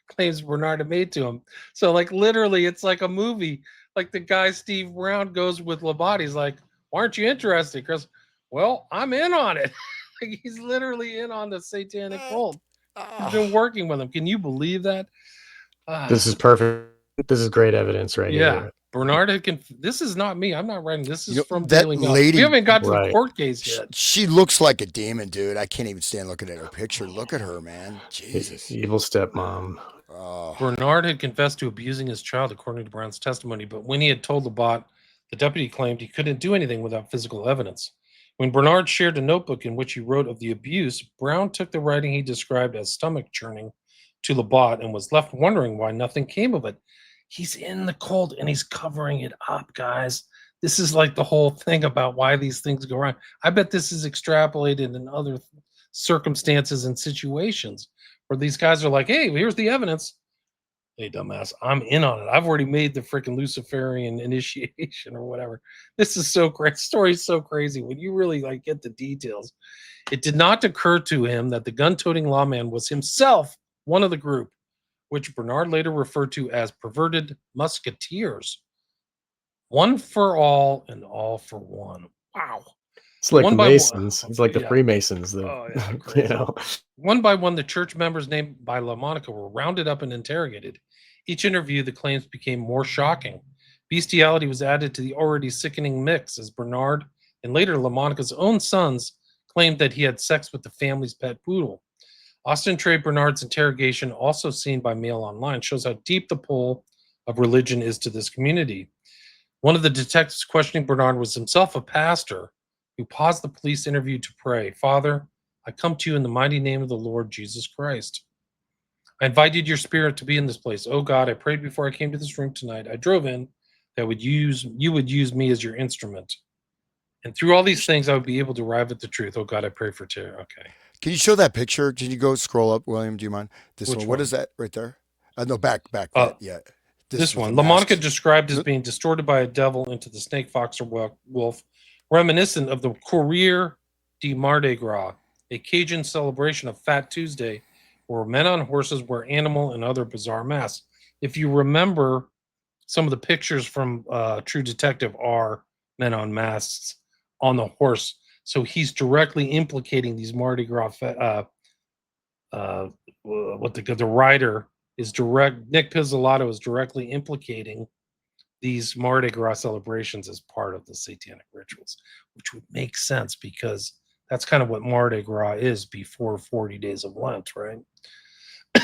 claims Bernard had made to him. So, like, literally, it's like a movie. Like, the guy Steve Brown goes with Labat. He's like, "Why aren't you interested, Chris?" "Well, I'm in on it." Like, he's literally in on the satanic cult. He's been working with him. Can you believe that? This is perfect. This is great evidence right here. Bernard had this is not me. I'm not writing. This is from that Daily lady. We haven't got to the court case yet. She looks like a demon, dude. I can't even stand looking at her picture. Look at her, man. Jesus. Evil stepmom. Bernard had confessed to abusing his child, according to Brown's testimony, but when he had told Labat, the deputy claimed he couldn't do anything without physical evidence. When Bernard shared a notebook in which he wrote of the abuse, Brown took the writing he described as stomach churning to Labat and was left wondering why nothing came of it. He's in the cult and he's covering it up, guys. This is like the whole thing about why these things go wrong. I bet this is extrapolated in other circumstances and situations where these guys are like, "Hey, here's the evidence. Hey, dumbass, I'm in on it. I've already made the freaking Luciferian initiation or whatever. This is so great. Story's so crazy when you really like get the details. It did not occur to him that the gun-toting lawman was himself one of the group, which Bernard later referred to as perverted musketeers. One for all and all for one. Wow. It's like One the by one. Masons. It's like the Yeah. Freemasons. The, Oh, yeah, you crazy. know. One by one, the church members named by LaMonica were rounded up and interrogated. Each interview, the claims became more shocking. Bestiality was added to the already sickening mix as Bernard and later LaMonica's own sons claimed that he had sex with the family's pet poodle. Austin Trey Bernard's interrogation, also seen by Mail Online, shows how deep the pull of religion is to this community. One of the detectives questioning Bernard was himself a pastor who paused the police interview to pray, "Father, I come to you in the mighty name of the Lord Jesus Christ. I invited your spirit to be in this place. Oh God, I prayed before I came to this room tonight. I drove in that you would use me as your instrument. And through all these things, I would be able to arrive at the truth. Oh God, I pray for terror." Okay. Can you show that picture? Can you go scroll up, William? Do you mind? This Which one. What one? is that right there? No, back. Uh, That, yeah. This With the one, LaMonica masks. described as No- being distorted by a devil into the snake, fox, or wolf, reminiscent of the Courrier de Mardi Gras, a Cajun celebration of Fat Tuesday, where men on horses wear animal and other bizarre masks. If you remember, some of the pictures from True Detective are men on masks on the horse. So he's directly implicating these Mardi Gras. What the writer is direct. Nick Pizzolatto is directly implicating these Mardi Gras celebrations as part of the satanic rituals, which would make sense because that's kind of what Mardi Gras is before 40 days of Lent, right?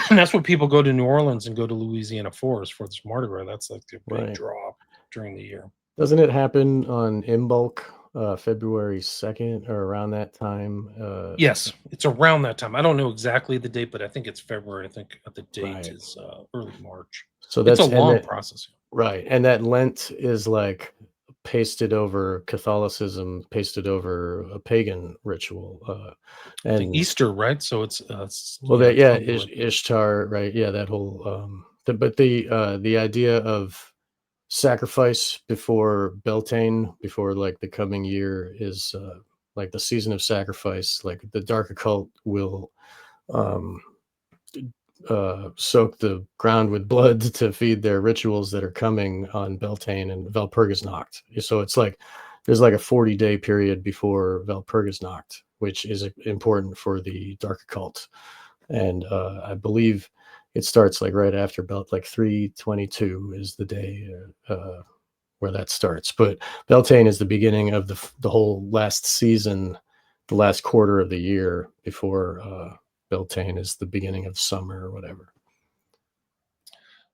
And that's what people go to New Orleans and go to Louisiana for this Mardi Gras. That's like their big Right. draw during the year. Doesn't it happen on Imbolc, February 2nd or around that time? Yes, it's around that time. I don't know exactly the date, but I think it's February. I think the date Right. is early March. So It's a that's long process. right. And that Lent is like pasted over Catholicism, pasted over a pagan ritual. The And Easter, right? So it's well, that yeah, February. Ishtar, right? Yeah, that whole but the idea of sacrifice before Beltane, before like the coming year is like the season of sacrifice. Like the dark occult will um soak the ground with blood to feed their rituals that are coming on Beltane and Walpurgisnacht. So it's like there's like a 40-day period before Walpurgisnacht, which is important for the dark occult. And I believe it starts like right after like 322 is the day where that starts. But Beltane is the beginning of the whole last season, the last quarter of the year before Beltane is the beginning of summer or whatever.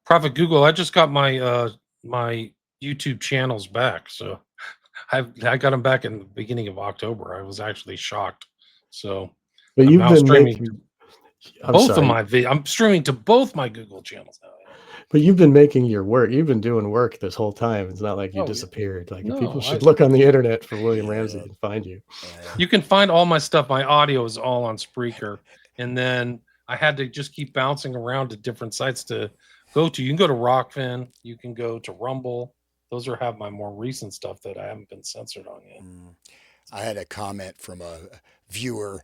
Prophet Google, I just got my my YouTube channels back. So I got them back in the beginning of October. I was actually shocked. So But I'm you've now been streaming making, I'm both of sorry, my I'm streaming to both my Google channels now. but you've been making your work. You've been doing work this whole time. It's not like you Oh, yeah. disappeared. Like people No, should look on the internet for William Yeah. Ramsey and find you. you can find all my stuff. My audio is all on Spreaker. And then I had to just keep bouncing around to different sites to go to. You can go to Rockfin. You can go to Rumble. Those have my more recent stuff that I haven't been censored on yet. I had a comment from a viewer,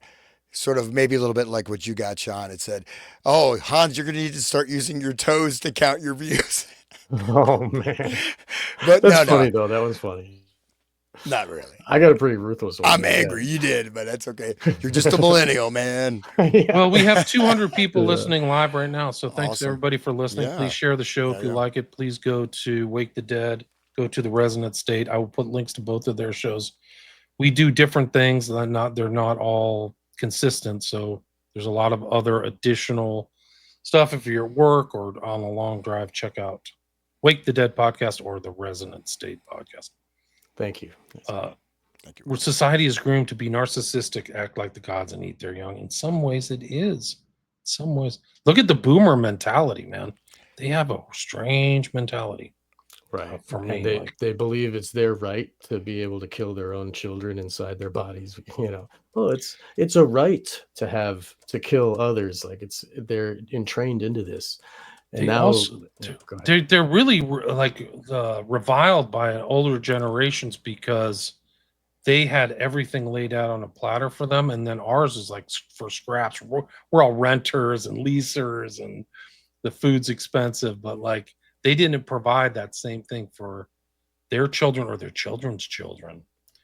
sort of maybe a little bit like what you got, Sean. It said, "Oh, Hans, you're going to need to start using your toes to count your views." Oh man, But that's no, funny though. That was funny. not really. I got a pretty ruthless one. I'm but yeah. angry. You did, but that's okay. You're just a millennial, man. Yeah. Well, we have 200 people Yeah. listening live right now. So thanks Awesome. everybody for listening. Yeah. Please share the show if you Yeah. like it. Please go to Wake the Dead. Go to the Resonant State. I will put links to both of their shows. We do different things. They're not all consistent. So there's a lot of other additional stuff. If you're at work or on a long drive, check out Wake the Dead podcast or the Resonant State podcast. Thank you. Thank you. Where society is groomed to be narcissistic, act like the gods, and eat their young. In some ways, it is. In some ways, look at the boomer mentality, man. They have a strange mentality. Right. For And me, they believe it's their right to be able to kill their own children inside their bodies. You know, well, it's a right to kill others. Like they're entrained into this. And They now, also go ahead. they're really like reviled by older generations because they had everything laid out on a platter for them, and then ours is like for scraps. We're all renters and leasers, and the food's expensive, but like they didn't provide that same thing for their children or their children's children,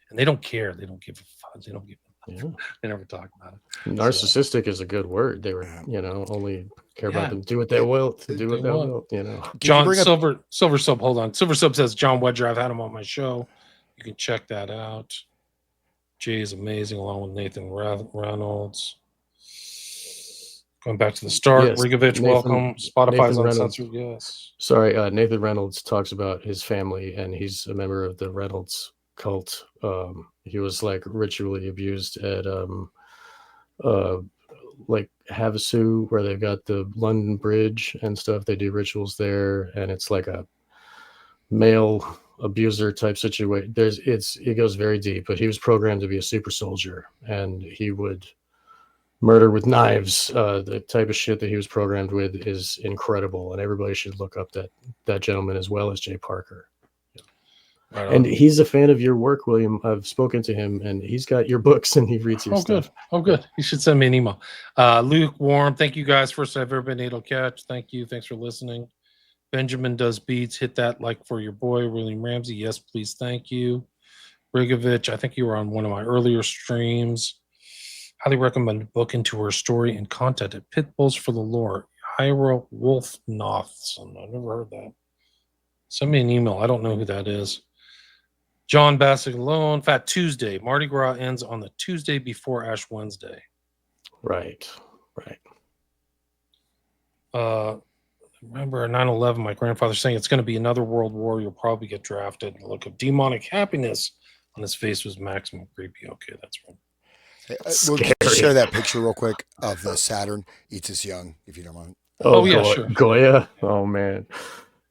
and they don't care. They don't give a fuck. They don't give. Yeah. They never talk about it. Narcissistic is a good word. They were, only care about them. Do what they will to do what they will. John Silver Sub. Hold on. Silver Sub says John Wedger. I've had him on my show. You can check that out. Jay is amazing, along with Nathan Reynolds. Going back to the start, Yes, Rigovich, welcome. Spotify's Nathan uncensored, yes. Sorry, Nathan Reynolds talks about his family, and he's a member of the Reynolds cult. He was like ritually abused at like Havasu, where they've got the London Bridge and stuff. They do rituals there, and it's like a male abuser type situation. It goes very deep, but he was programmed to be a super soldier, and he would murder with knives. The type of shit that he was programmed with is incredible, and everybody should look up that gentleman as well as Jay Parker. Right, and he's a fan of your work, William. I've spoken to him, and he's got your books, and he reads your stuff. Good. You should send me an email. Lukewarm, thank you guys. First I've ever been able to catch. Thank you. Thanks for listening. Benjamin does beats. Hit that like for your boy, William Ramsey. Yes, please. Thank you. Rigovich, I think you were on one of my earlier streams. Highly recommend a book into her story and content at Pitbulls for the Lore. Ira Wolf Nothson. I've never heard that. Send me an email. I don't know who that is. John Bassett alone. Fat Tuesday. Mardi Gras ends on the Tuesday before Ash Wednesday. Right. Remember 9/11, my grandfather saying it's going to be another world war. You'll probably get drafted. The look of demonic happiness on his face was maximum creepy. Okay, that's right. We'll share that picture real quick of the Saturn eats us young, if you don't mind. Oh yeah, sure. Goya. Oh man,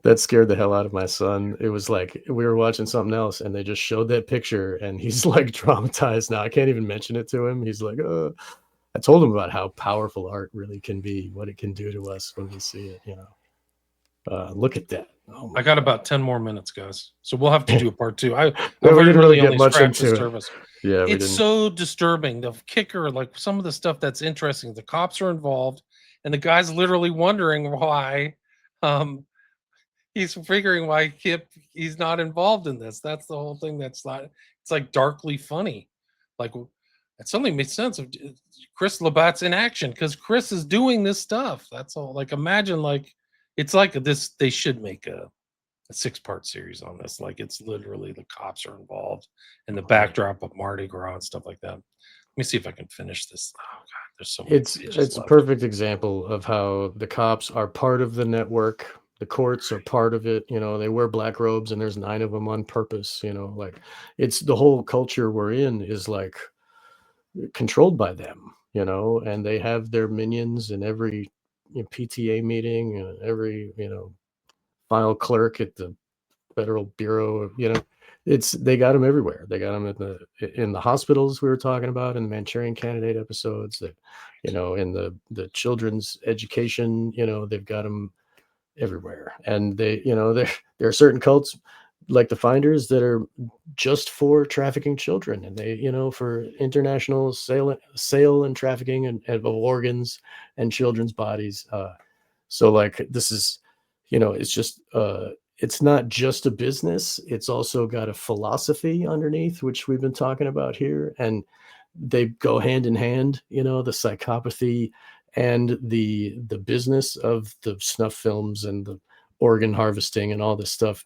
that scared the hell out of my son. It was like we were watching something else, and they just showed that picture, and he's like traumatized now. I can't even mention it to him. He's like, I told him about how powerful art really can be, what it can do to us when we see it. Look at that. Oh I got about 10 more minutes, guys. So we'll have to do a part two. We didn't really get much into it. Yeah, it's so disturbing. The kicker, like some of the stuff that's interesting, the cops are involved, and the guy's literally wondering why. He's figuring why he's not involved in this. That's the whole thing. It's like darkly funny. Like it suddenly makes sense of Chris Labatt's in action because Chris is doing this stuff. That's all. Like imagine it's like this. They should make a 6-part series on this. Like it's literally the cops are involved and the backdrop of Mardi Gras and stuff like that. Let me see if I can finish this. Oh God, there's so many. It's a perfect example of how the cops are part of the network. The courts are part of it. They wear black robes, and there's 9 of them on purpose. Like it's the whole culture we're in is like controlled by them. And they have their minions in every PTA meeting and every file clerk at the Federal Bureau of they got them everywhere. They got them in the hospitals we were talking about in the Manchurian Candidate episodes. That in the children's education, they've got them everywhere. And they there are certain cults like the Finders that are just for trafficking children, and they for international sale and trafficking of organs and children's bodies. So like this is it's just it's not just a business, it's also got a philosophy underneath, which we've been talking about here, and they go hand in hand. The psychopathy and the business of the snuff films and the organ harvesting and all this stuff,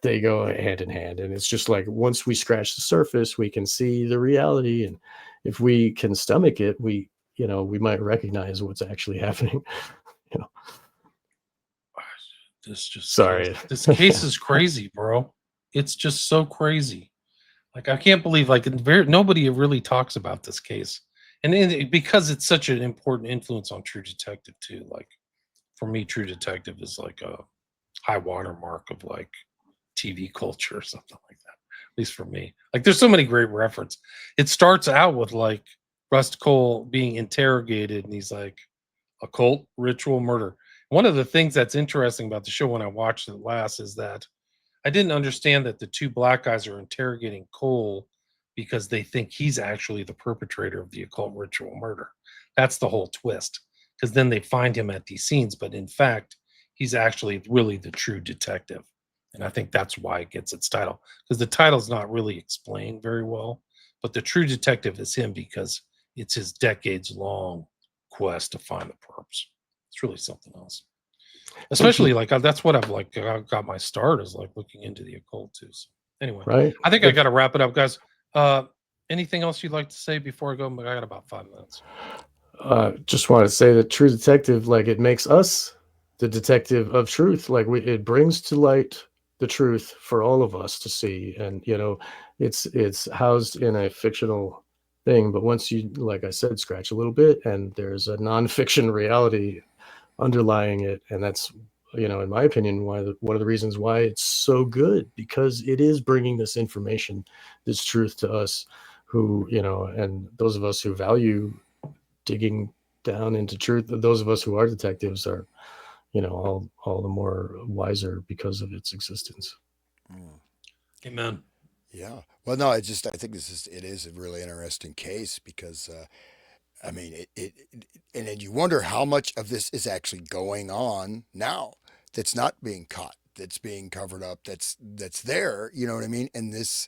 they go hand in hand. And it's just like once we scratch the surface, we can see the reality, and if we can stomach it, we might recognize what's actually happening. Sorry. This case is crazy, bro. It's just so crazy. Like I can't believe nobody really talks about this case, and because it's such an important influence on True Detective too. Like for me, True Detective is like a high watermark of like TV culture or something like that. At least for me, like there's so many great references. It starts out with like Rust Cole being interrogated, and he's like, occult ritual murder. one of the things that's interesting about the show when I watched it last is that I didn't understand that the two black guys are interrogating Cole because they think he's actually the perpetrator of the occult ritual murder. That's the whole twist. Because then they find him at these scenes, but in fact, he's actually really the true detective. And I think that's why it gets its title. Because the title's not really explained very well. But the true detective is him because it's his decades-long quest to find the perps. It's really something else. Especially like that's what I got my start is like looking into the occult too. So anyway, Right. I think I got to wrap it up, guys. Anything else you'd like to say before I go? I got about 5 minutes. Just want to say that True Detective, like, it makes us the detective of truth. Like, it brings to light the truth for all of us to see. And, you know, it's housed in a fictional thing, but once you, like I said, scratch a little bit, and there's a nonfiction reality underlying it, and that's, you know, in my opinion, one of the reasons why it's so good, because it is bringing this information, this truth to us, who, you know, and those of us who value digging down into truth, those of us who are detectives are, you know, all the more wiser because of its existence. Amen. Yeah. Well, no, I think it is a really interesting case because, I mean, and then you wonder how much of this is actually going on now that's not being caught, that's being covered up, that's there, you know what I mean? And this,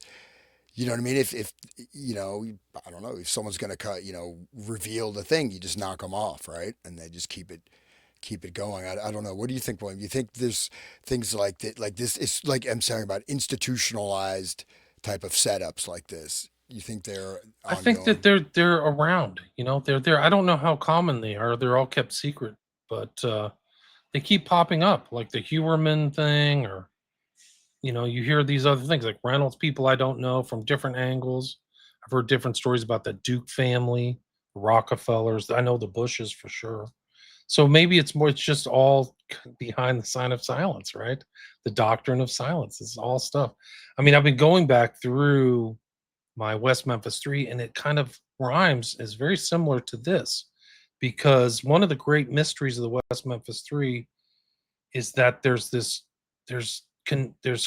you know what I mean? If you know, I don't know, if someone's going to reveal the thing, you just knock them off, right? And they just keep it going. I don't know. What do you think, William? You think there's things like that, like this is like I'm saying about institutionalized type of setups like this? You think they're I think that they're around, you know, they're there. I don't know how common they are. They're all kept secret, but they keep popping up, like the Huerman thing, or you know, you hear these other things like Reynolds people I don't know from different angles. I've heard different stories about the Duke family, Rockefellers. I know the Bushes for sure. So maybe it's just all behind the sign of silence, right? The doctrine of silence is all stuff. I mean, I've been going back through my West Memphis 3, and it kind of rhymes, is very similar to this, because one of the great mysteries of the West Memphis 3 is that there's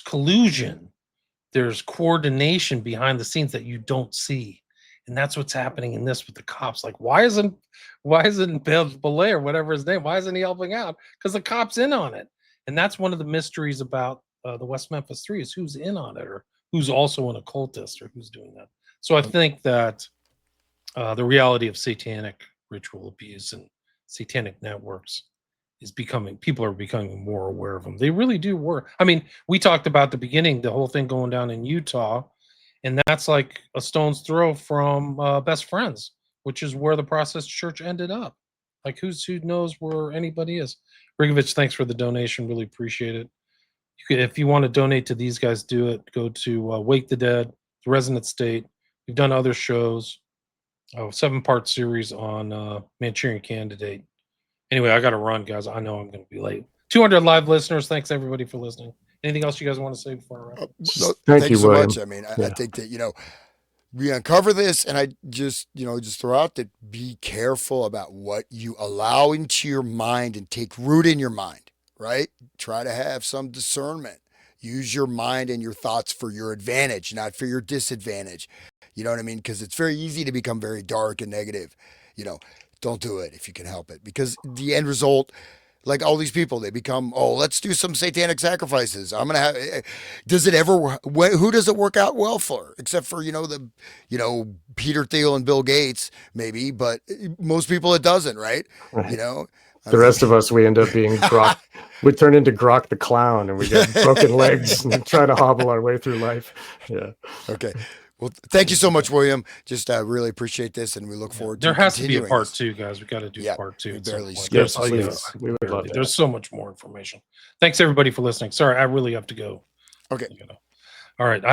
collusion, there's coordination behind the scenes that you don't see. And that's what's happening in this with the cops. Like, why isn't Bill Belay or whatever his name, why isn't he helping out? Because the cop's in on it. And that's one of the mysteries about the West Memphis 3 is who's in on it, or who's also an occultist, or who's doing that. So I think that the reality of satanic ritual abuse and satanic networks is people are becoming more aware of them. They really do work. I mean, we talked about the beginning, the whole thing going down in Utah, and that's like a stone's throw from Best Friends, which is where the Process Church ended up. Like, who knows where anybody is? Rigovich, thanks for the donation. Really appreciate it. If you want to donate to these guys, do it. Go to Wake the Dead, Resonant State. We've done other shows, a 7-part series on Manchurian Candidate. Anyway, I got to run, guys. I know I'm going to be late. 200 live listeners. Thanks, everybody, for listening. Anything else you guys want to say before I wrap? No, Thank you so William. much. I mean, I think that, you know, we uncover this, and I just, you know, just throw out that be careful about what you allow into your mind and take root in your mind, right? Try to have some discernment. Use your mind and your thoughts for your advantage, not for your disadvantage. You know what I mean? Because it's very easy to become very dark and negative. You know, don't do it if you can help it, because the end result, like all these people, they become, oh, let's do some satanic sacrifices. I'm gonna have. Does it ever? Who does it work out well for? Except for, you know, Peter Thiel and Bill Gates, maybe, but most people it doesn't, right? Right. You know, The rest of us, we end up being Grok. We turn into Grok the clown, and we get broken legs and try to hobble our way through life. Yeah. Okay. Well, thank you so much, William. Just really appreciate this, and we look forward to there has to be a continuing part this. 2, guys. We got to do Yeah, part 2 we at some barely point. Yes, scratched the please. We would love that. There's so much more information. Thanks, everybody, for listening. Sorry, I really have to go. Okay. All right.